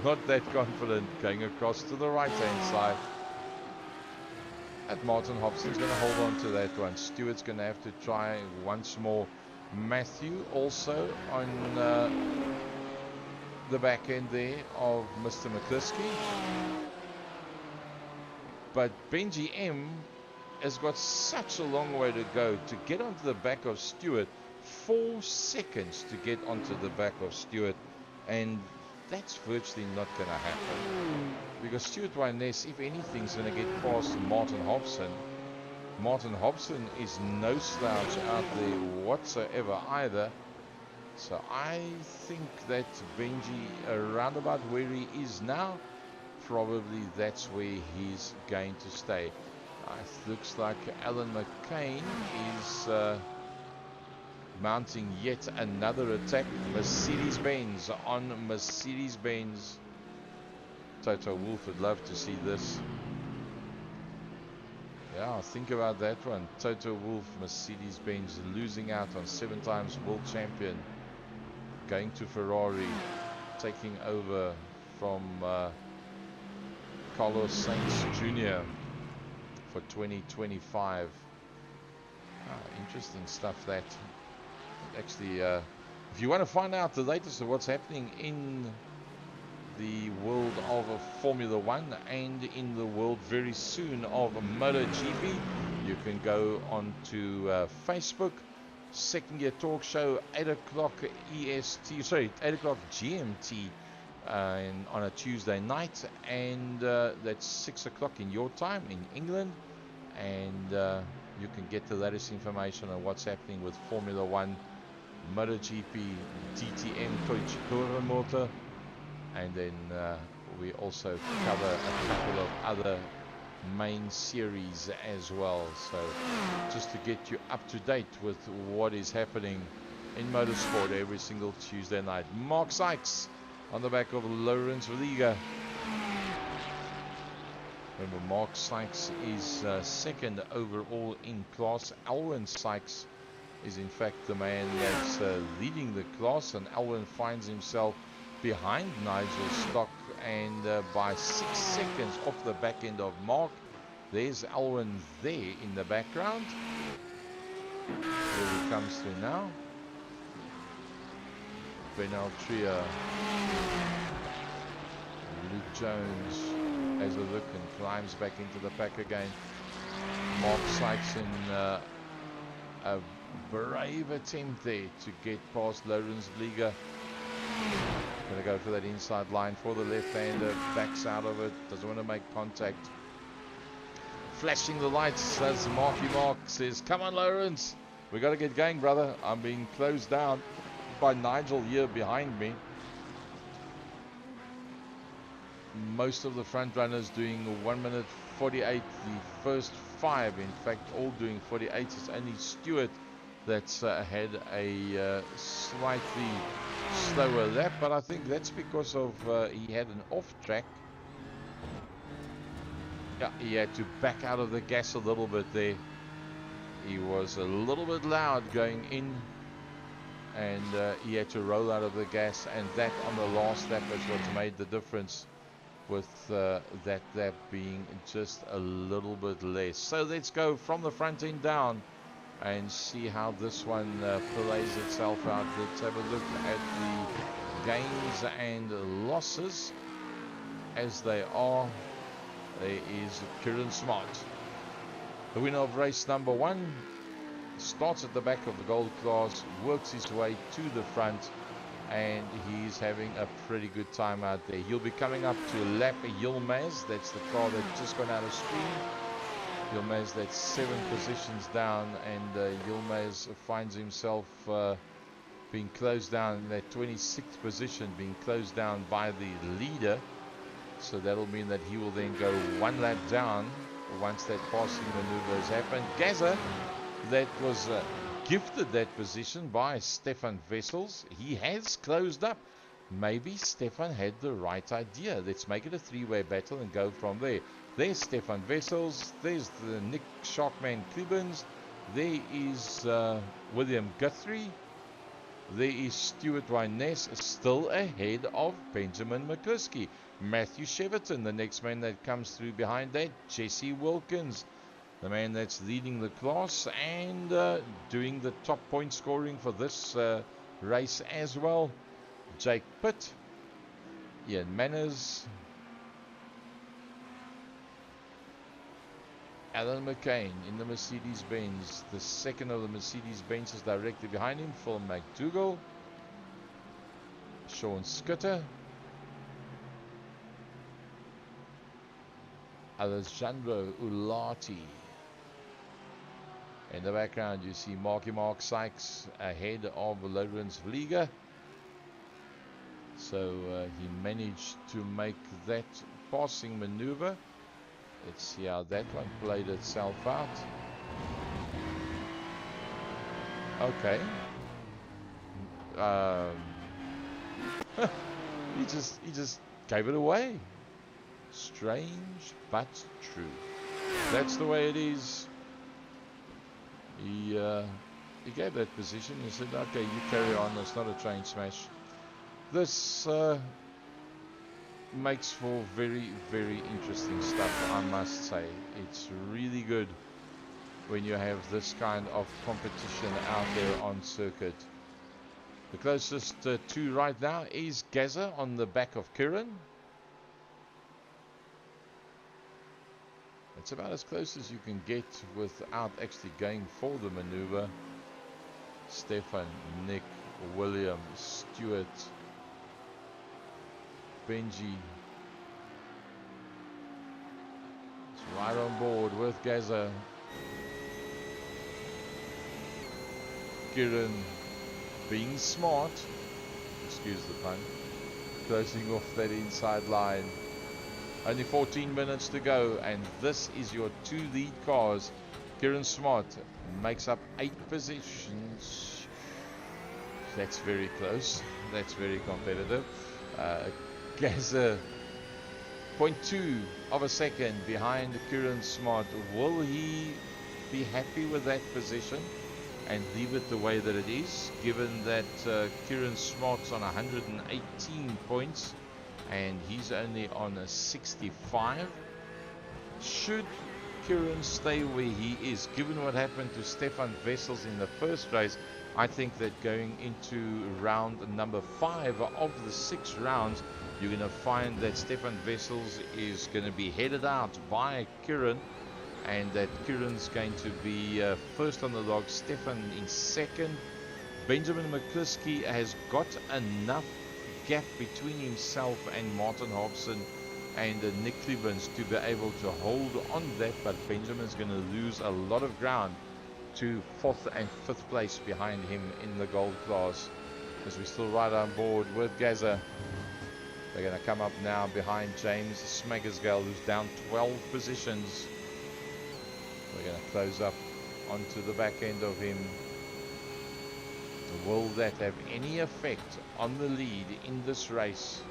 not that confident. Going across to the right-hand side. And Martin Hobson's going to hold on to that one. Stewart's going to have to try once more. Matthew also on the back end there of Mr. McCliskey. But Benji M has got such a long way to go to get onto the back of Stewart. 4 seconds to get onto the back of Stewart, and that's virtually not going to happen, because Stuart Wyness, if anything, is going to get past Martin Hobson. Martin Hobson is no slouch out there whatsoever either. So I think that Benji, around about where he is now, probably that's where he's going to stay. It looks like Alan McCain is mounting yet another attack. Mercedes-Benz on Mercedes-Benz. Toto Wolff would love to see this. Yeah, think about that one. Toto Wolff, Mercedes-Benz, losing out on 7 times world champion, going to Ferrari, taking over from Carlos Sainz Jr. for 2025. Interesting stuff that. Actually, if you want to find out the latest of what's happening in the world of Formula 1 and in the world very soon of MotoGP, you can go on to Facebook, Second Gear Talk Show, 8 o'clock EST, sorry, 8 o'clock GMT on a Tuesday night, and that's 6 o'clock in your time in England, and you can get the latest information on what's happening with Formula 1, MotoGP, DTM, Koichikura Motor, and then we also cover a couple of other main series as well. So just to get you up to date with what is happening in motorsport every single Tuesday night. Mark Sykes on the back of Lawrence Vliga. Remember, Mark Sykes is second overall in class. Alwyn Sykes is in fact the man that's leading the class, and Alwyn finds himself behind Nigel Stock and by 6 seconds off the back end of Mark. There's Alwyn there in the background. Here he comes through now. Benal Tria, Luke Jones has a look and climbs back into the pack again. Mark Sykes in a brave attempt there to get past Lawrence Vliga. Going to go for that inside line for the left-hander. Backs out of it. Doesn't want to make contact. Flashing the lights as Marky Mark says, "Come on, Lawrence. We got to get going, brother. I'm being closed down by Nigel here behind me." Most of the front runners doing 1 minute 48. The first 5, in fact, all doing 48. It's only Stewart that's had a slightly slower lap, but I think that's because of he had an off track. Yeah, he had to back out of the gas a little bit there. He was a little bit loud going in, and he had to roll out of the gas, and that on the last lap is what made the difference, with that lap being just a little bit less. So let's go from the front end down and see how this one plays itself out. Let's have a look at the gains and losses as they are. There is Kieran Smart, the winner of race number 1. starts at the back of the gold class, works his way to the front, and he's having a pretty good time out there. He'll be coming up to lap Yilmaz. That's the car that just gone out of screen. Yilmaz, that's 7 positions down, and Yilmaz finds himself being closed down in that 26th position, being closed down by the leader. So that'll mean that he will then go 1 lap down once that passing maneuver has happened. Gaza, that was gifted that position by Stefan Wessels. He has closed up. Maybe Stefan had the right idea. Let's make it a 3-way battle and go from there. There's Stefan Wessels. There's the Nick Sharkman Klebens. There is William Guthrie. There is Stuart Wyness, still ahead of Benjamin McCluskey. Matthew Cheverton, the next man that comes through behind that. Jesse Wilkins, the man that's leading the class and doing the top point scoring for this race as well. Jake Pitt, Ian Manners, Alan McCain in the Mercedes-Benz. The second of the Mercedes-Benz is directly behind him. Phil McDougall, Sean Skutter, Alessandro Ulati. In the background you see Mark Sykes ahead of Lawrence Vlieger. So he managed to make that passing maneuver. Let's see how that one played itself out. Okay. He just gave it away. Strange but true. That's the way it is. He gave that position. He said, okay, you carry on. It's not a train smash. This makes for very, very interesting stuff, I must say. It's really good when you have this kind of competition out there on circuit. The closest to right now is Gaza on the back of Kieran. It's about as close as you can get without actually going for the maneuver. Stefan, Nick, William, Stuart, Benji is right on board with Gaza. Kieran being smart, excuse the pun, closing off that inside line. Only 14 minutes to go, and this is your 2 lead cars. Kieran Smart makes up 8 positions. That's very close. That's very competitive. Gaza 0.2 of a second behind Kieran Smart. Will he be happy with that position and leave it the way that it is, given that Kieran Smart's on 118 points and he's only on a 65? Should Kieran stay where he is, given what happened to Stefan Wessels in the first race? I think that going into round number 5 of the 6 rounds, you're going to find that Stefan Wessels is going to be headed out by Kieran, and that Kieran's going to be first on the log, Stefan in second. Benjamin McCluskey has got enough gap between himself and Martin Hobson and Nick Klebens to be able to hold on that, but Benjamin's going to lose a lot of ground to 4th and 5th place behind him in the gold class, as we're still right on board with Gaza. They're going to come up now behind James Smaggersgale, who's down 12 positions. We're going to close up onto the back end of him. Will that have any effect on the lead in this race?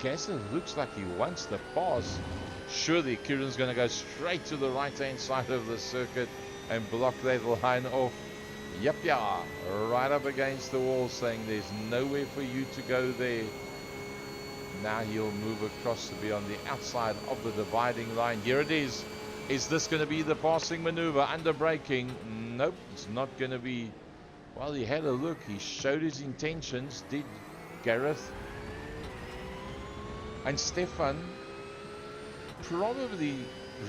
Gaza looks like he wants the pass. Surely Kieran's going to go straight to the right hand side of the circuit and block that line off. Yep, yeah, right up against the wall, saying there's nowhere for you to go there. Now he'll move across to be on the outside of the dividing line. Here it is. Is this going to be the passing maneuver under braking? Nope, it's not going to be. Well, he had a look. He showed his intentions, did Gareth. And Stefan probably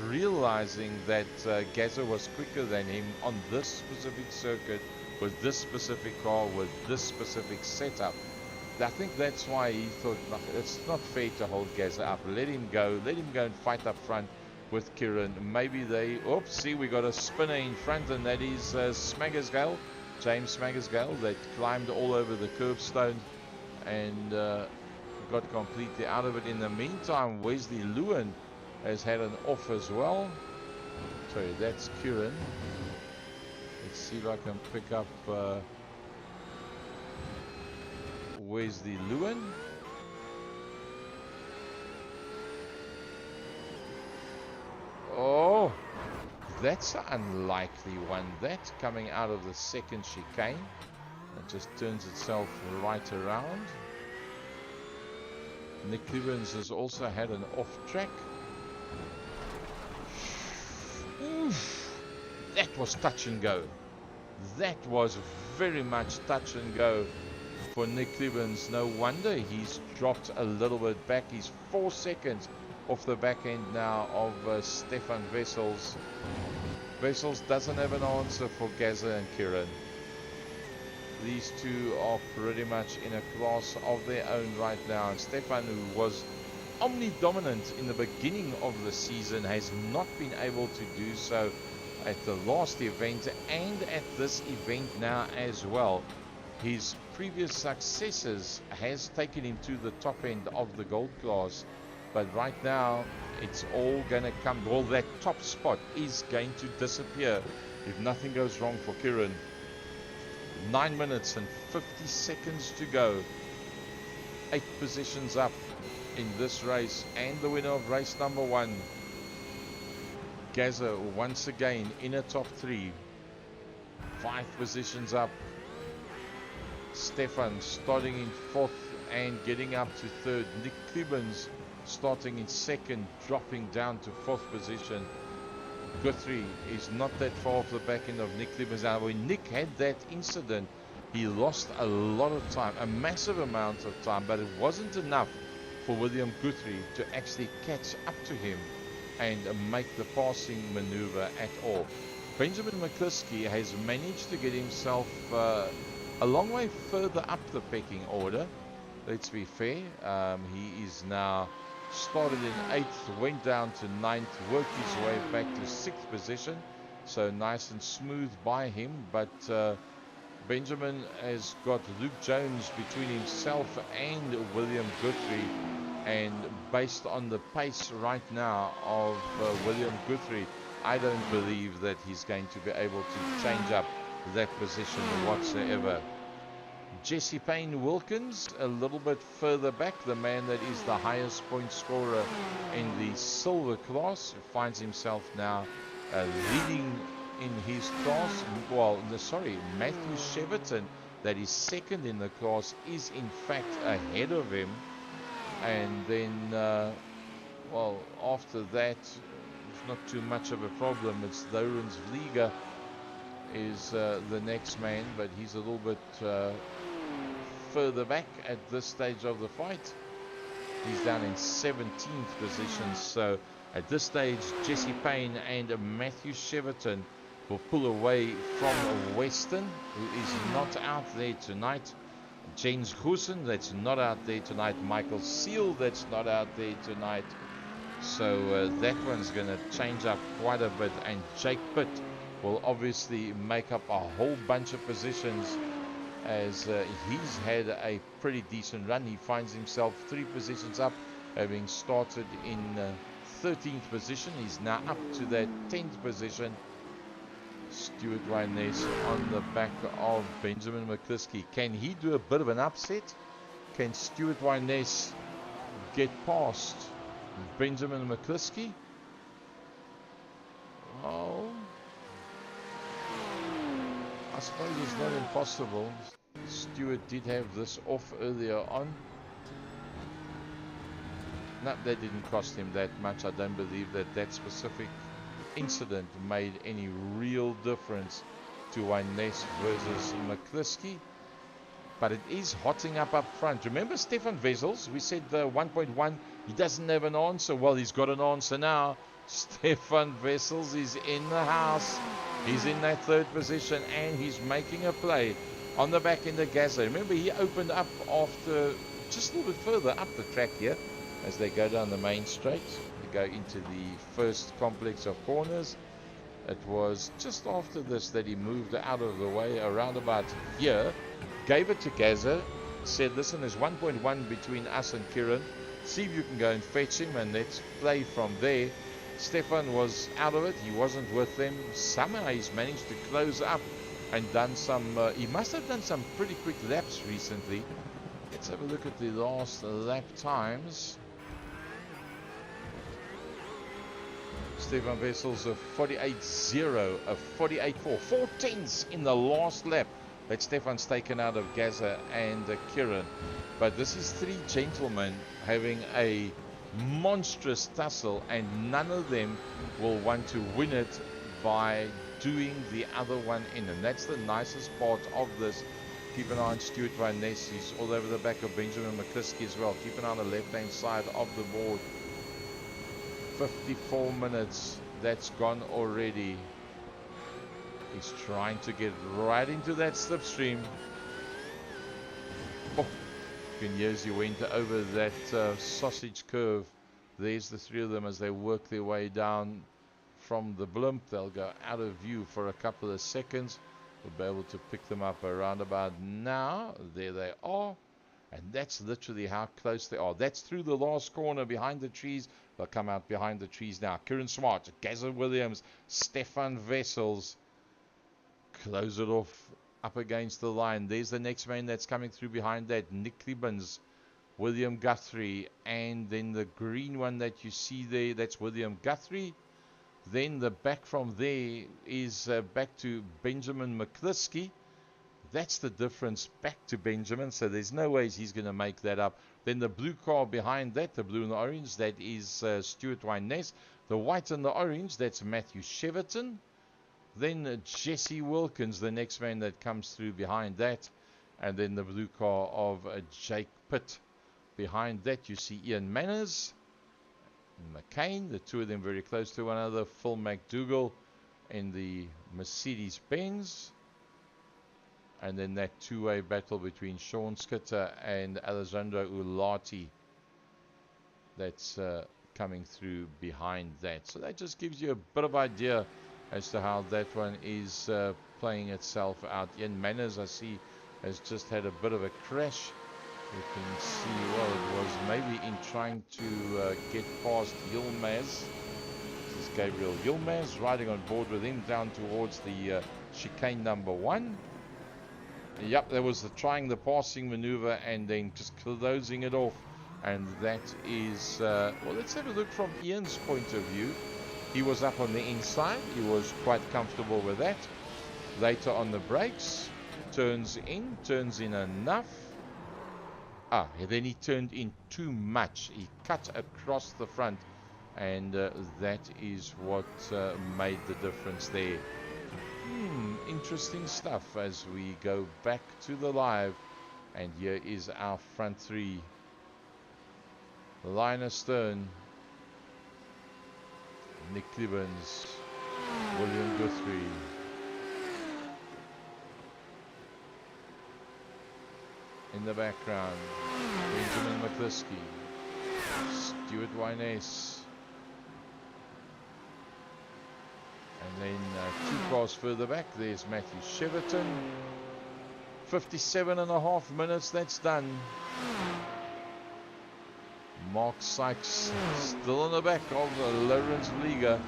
realizing that Gazza was quicker than him on this specific circuit, with this specific car, with this specific setup. I think that's why he thought, "No, it's not fair to hold Gazza up. Let him go and fight up front with Kieran." Maybe they, oops, see, we got a spinner in front, and that is Smaggersgale, James Smaggersgale, that climbed all over the curbstone and got completely out of it. In the meantime, Wesley Lewin has had an off as well. Sorry, that's Kieran. Let's see if I can pick up Wesley Lewin. Oh, that's an unlikely one. That coming out of the second chicane. It just turns itself right around. Nick Cleveland has also had an off track. Oof, that was touch and go. That was very much touch and go for Nick Cleveland. No wonder he's dropped a little bit back. He's 4 seconds off the back end now of Stefan Wessels. Wessels doesn't have an answer for Gazza and Kieran. These two are pretty much in a class of their own right now. And Stefan, who was omnidominant in the beginning of the season, has not been able to do so at the last event and at this event now as well. His previous successes has taken him to the top end of the gold class, but right now it's all going to come, well, that top spot is going to disappear if nothing goes wrong for Kieran. 9 minutes and 50 seconds to go. 8 positions up in this race, and the winner of race number 1, Gazza, once again in a top 3. 5 positions up. Stefan starting in 4th and getting up to 3rd. Nick Cleveland starting in 2nd, dropping down to 4th position. Guthrie is not that far off the back end of Nick Cleveland. Now, when Nick had that incident, he lost a lot of time, a massive amount of time, but it wasn't enough for William Guthrie to actually catch up to him and make the passing maneuver at all. Benjamin McCliskey has managed to get himself a long way further up the pecking order. Let's be fair. He is now started in 8th, went down to 9th, worked his way back to 6th position. So nice and smooth by him. But Benjamin has got Luke Jones between himself and William Guthrie. And based on the pace right now of William Guthrie, I don't believe that he's going to be able to change up that position whatsoever. Jesse Payne Wilkins a little bit further back, the man that is the highest point scorer in the silver class, finds himself now leading in his class. Well, sorry, Matthew Cheverton, that is 2nd in the class, is in fact ahead of him. And then, well, after that, it's not too much of a problem. It's Lorenz Vliega is the next man, but he's a little bit further back at this stage of the fight. He's down in 17th position. So at this stage, Jesse Payne and Matthew Cheverton will pull away from Weston, who is not out there tonight. James Goosen, that's not out there tonight. Michael Seal, that's not out there tonight. So that one's going to change up quite a bit. And Jake Pitt will obviously make up a whole bunch of positions, as he's had a pretty decent run. He finds himself 3 positions up, having started in 13th position. He's now up to that 10th position. Stuart Wyness on the back of Benjamin McCliskey. Can he do a bit of an upset? Can Stuart Wyness get past Benjamin McCliskey? Well, I suppose it's not impossible. Stuart did have this off earlier on. No, that didn't cost him that much. I don't believe that that specific incident made any real difference to Wyness versus McCliskey. But it is hotting up front. Remember Stefan Wessels? We said 1.1, he doesn't have an answer. Well, he's got an answer now. Stefan Wessels is in the house. He's in that third position and he's making a play on the back end of Gazza. Remember, he opened up after just a little bit further up the track here as they go down the main straight. They go into the first complex of corners. It was just after this that he moved out of the way around about here, gave it to Gazza, said, listen, there's 1.1 between us and Kieran. See if you can go and fetch him and let's play from there. Stefan was out of it. He wasn't with them. Somehow he's managed to close up and done some, he must have done some pretty quick laps recently. Let's have a look at the last lap times. Stefan Wessels a 48.0, a 48.4, 4 tenths in the last lap that Stefan's taken out of Gazza and Kieran. But this is three gentlemen having a monstrous tussle, and none of them will want to win it by doing the other one in. And that's the nicest part of this. Keep an eye on Stuart Van Ness. He's all over the back of Benjamin McCliskey as well. Keep an eye on the left-hand side of the board. 54 minutes. That's gone already. He's trying to get right into that slipstream. Oh, you can hear as he went over that sausage curve. There's the three of them as they work their way down from the blimp. They'll go out of view for a couple of seconds. We'll be able to pick them up around about now. There they are. And that's literally how close they are. That's through the last corner behind the trees. They'll come out behind the trees now. Kieran Smart, Gazza Williams, Stefan Wessels. Close it off up against the line. There's the next man that's coming through behind that. Nxtgen, William Guthrie. And then the green one that you see there, that's William Guthrie. Then the back from there is back to Benjamin McCliskey. That's the difference back to Benjamin. So there's no ways he's going to make that up. Then the blue car behind that, the blue and the orange, that is Stuart Wyness. The white and the orange, that's Matthew Cheverton. Then Jesse Wilkins, the next man that comes through behind that. And then the blue car of Jake Pitt. Behind that, you see Ian Manners and McCain. The two of them very close to one another. Phil McDougall in the Mercedes-Benz. And then that two-way battle between Sean Skitter and Alessandro Ulati. That's coming through behind that. So that just gives you a bit of idea as to how that one is playing itself out. Ian Manners, I see, has just had a bit of a crash. You can see, well, it was maybe in trying to get past Yilmaz. This is Gabriel Yilmaz riding on board with him down towards the chicane number 1. Yep, there was trying the passing maneuver and then just closing it off. And that is, well, let's have a look from Ian's point of view. He was up on the inside. He was quite comfortable with that. Later on the brakes, turns in enough. And then he turned in too much. He cut across the front. And that is what made the difference there. Interesting stuff as we go back to the live. And here is our front three. Linus Stern, Nick Clibbins, William Guthrie. In the background, Benjamin McCliskey, Stuart Wyness. And then 2 cars further back, there's Matthew Cheverton. 57.5 minutes, that's done. Mark Sykes still on the back of Lawrence Vliega.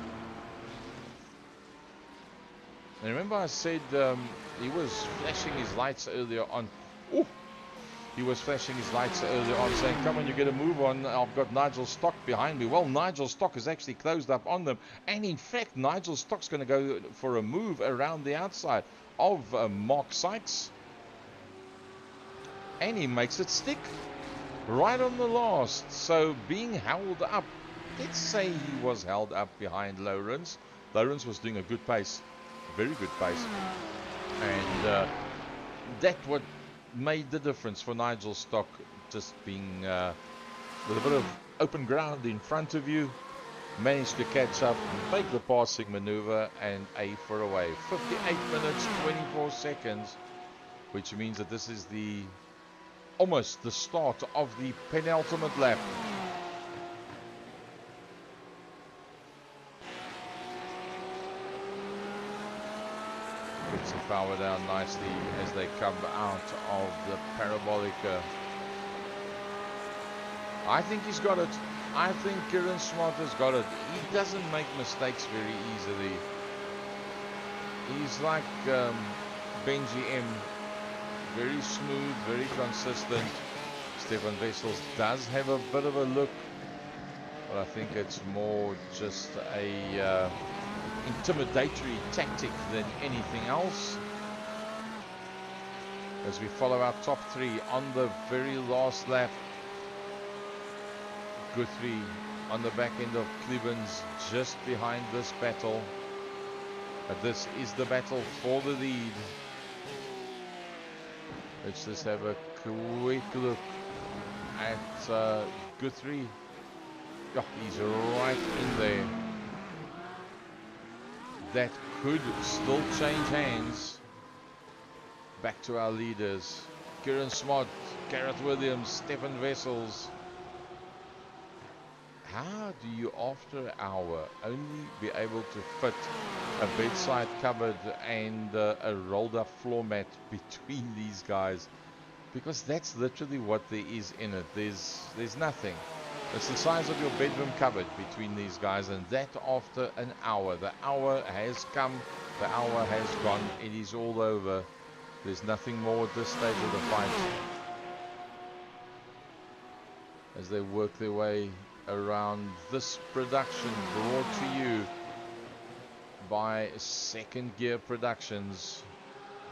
And remember I said he was flashing his lights earlier on. He was flashing his lights earlier on saying, come on, you get a move on. I've got Nigel Stock behind me. Well, Nigel Stock has actually closed up on them. And in fact, Nigel Stock's going to go for a move around the outside of Mark Sykes. And he makes it stick. Right on the last. So being held up, let's say he was held up behind Lawrence. Lawrence was doing a good pace, very good pace, and that what made the difference for Nigel Stock, just being with a bit of open ground in front of you. managed to catch up, make the passing maneuver, and A for away. 58 minutes, 24 seconds, which means that this is almost the start of the penultimate lap. Gets the power down nicely as they come out of the parabolica. I think he's got it. I think Kieran Smart has got it. He doesn't make mistakes very easily. He's like Benji M. Very smooth, very consistent. Stefan Wessels does have a bit of a look, but I think it's more just a intimidatory tactic than anything else. As we follow our top three on the very last lap. Guthrie on the back end of Cleveland's just behind this battle. But this is the battle for the lead. Let's just have a quick look at Guthrie. Oh, he's right in there. That could still change hands. Back to our leaders. Kieran Smart, Gareth Williams, Stefan Wessels. How do you, after an hour, only be able to fit a bedside cupboard and a rolled up floor mat between these guys? Because that's literally what there is in it. There's nothing. It's the size of your bedroom cupboard between these guys, and that after an hour. The hour has come, the hour has gone, it is all over. There's nothing more at this stage of the fight. As they work their way around this production, brought to you by Second Gear Productions.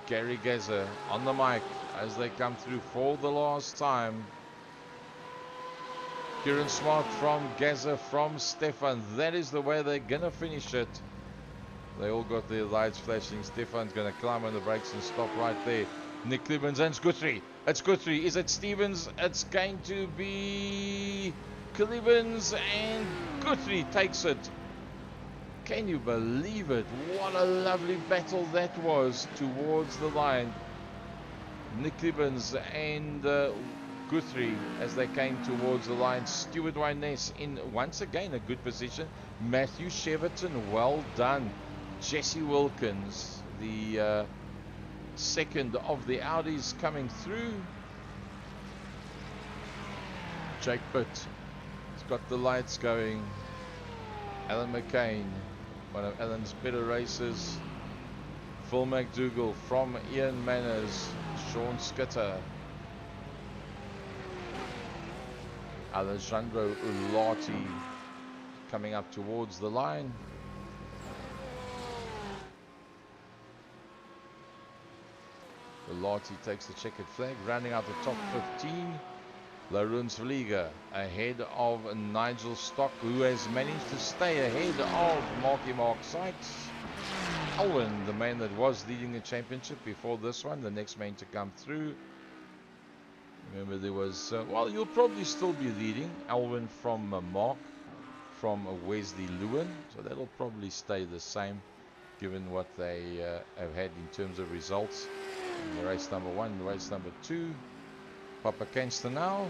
Gary Gazer on the mic as they come through for the last time. Kieran Smart from Gazer, from Stefan. That is the way they're gonna finish it. They all got their lights flashing. Stefan's gonna climb on the brakes and stop right there. Nick Clemens and Guthrie. It's Guthrie. Is it Stevens? It's going to be Clemens, and Guthrie takes it. Can you believe it? What a lovely battle that was towards the line. Nick Clemens and Guthrie as they came towards the line. Stuart Wyness in once again a good position. Matthew Cheverton, well done. Jesse Wilkins, the second of the Audis coming through. Jake Pitt has got the lights going. Alan McCain, one of Alan's better racers. Phil McDougall from Ian Manners. Sean Skitter. Alejandro Ulati coming up towards the line. Ulati takes the checkered flag, rounding out the top 15. Laurens Vliega ahead of Nigel Stock, who has managed to stay ahead of Marky Mark Sykes. Alwyn, the man that was leading the championship before this one, the next man to come through. Remember there was, well, you'll probably still be leading. Alwyn from Mark, from Wesley Lewin. So that'll probably stay the same, given what they have had in terms of results. In race number 1, race number 2. Papa Kenston now.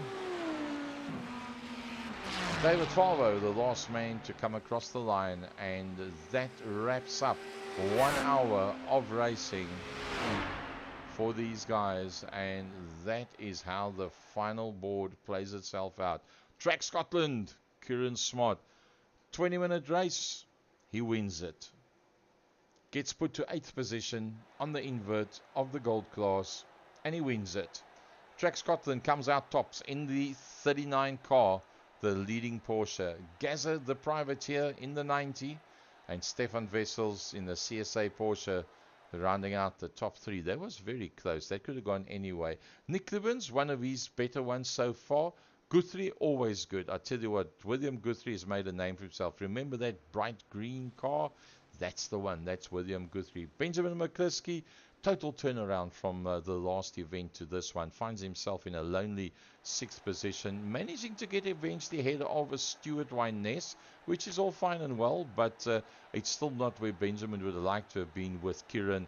David Falvo, the last man to come across the line, and that wraps up 1 hour of racing for these guys, and that is how the final board plays itself out. Track Scotland, Kieran Smart, 20-minute race, he wins it. Gets put to 8th position on the invert of the gold class, and he wins it. Track Scotland comes out tops in the 39 car, the leading Porsche. Gazer, the privateer, in the 90, and Stefan Wessels in the CSA Porsche, rounding out the top 3. That was very close. That could have gone anyway. Nick Clemens, one of his better ones so far. Guthrie, always good. I tell you what, William Guthrie has made a name for himself. Remember that bright green car? That's the one. That's William Guthrie. Benjamin McCliskey, total turnaround from the last event to this one. Finds himself in a lonely 6th position, managing to get eventually ahead of a Stuart Wyness, which is all fine and well, but it's still not where Benjamin would have liked to have been with Kieran,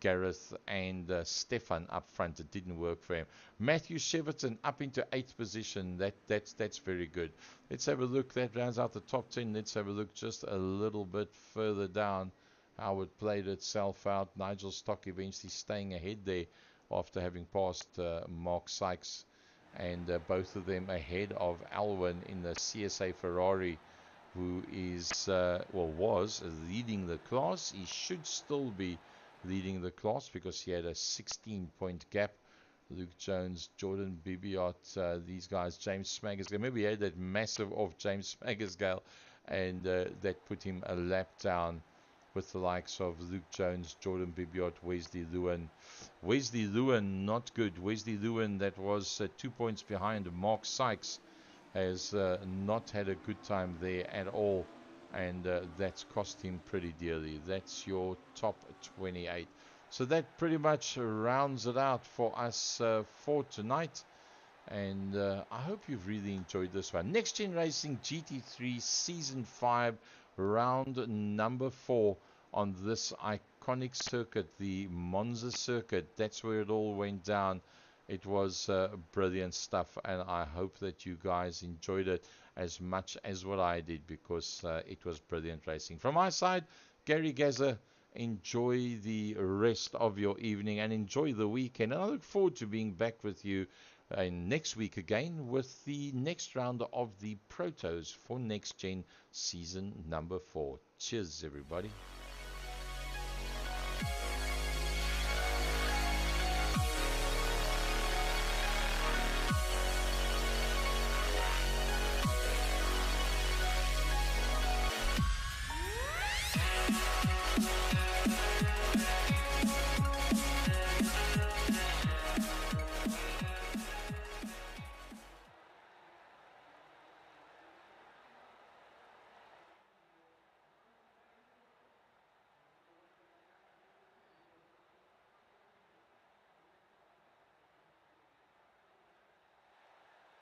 Gareth and Stefan up front. It didn't work for him. Matthew Cheverton up into 8th position. That's very good. Let's have a look. That rounds out the top 10. Let's have a look just a little bit further down how it played itself out. Nigel Stock eventually staying ahead there after having passed Mark Sykes, and both of them ahead of Alwyn in the CSA Ferrari, who is, was leading the class. He should still be leading the class because he had a 16-point gap. Luke Jones, Jordan Bibiot, these guys, James Smagersgale. Remember, he had that massive off James Smagersgale, and that put him a lap down with the likes of Luke Jones, Jordan Bibiot, Wesley Lewin. Wesley Lewin, not good. Wesley Lewin, that was 2 points behind Mark Sykes, has not had a good time there at all, and that's cost him pretty dearly. That's your top 28. So that pretty much rounds it out for us for tonight. And I hope you've really enjoyed this one. Nxtgen Racing GT3 Season 5, round number 4 on this iconic circuit, the Monza circuit. That's where it all went down. It was brilliant stuff, and I hope that you guys enjoyed it as much as what I did, because it was brilliant racing. From my side, Gary Gazer, enjoy the rest of your evening and enjoy the weekend. And I look forward to being back with you next week again with the next round of the Protos for Nxtgen season number 4. Cheers, everybody.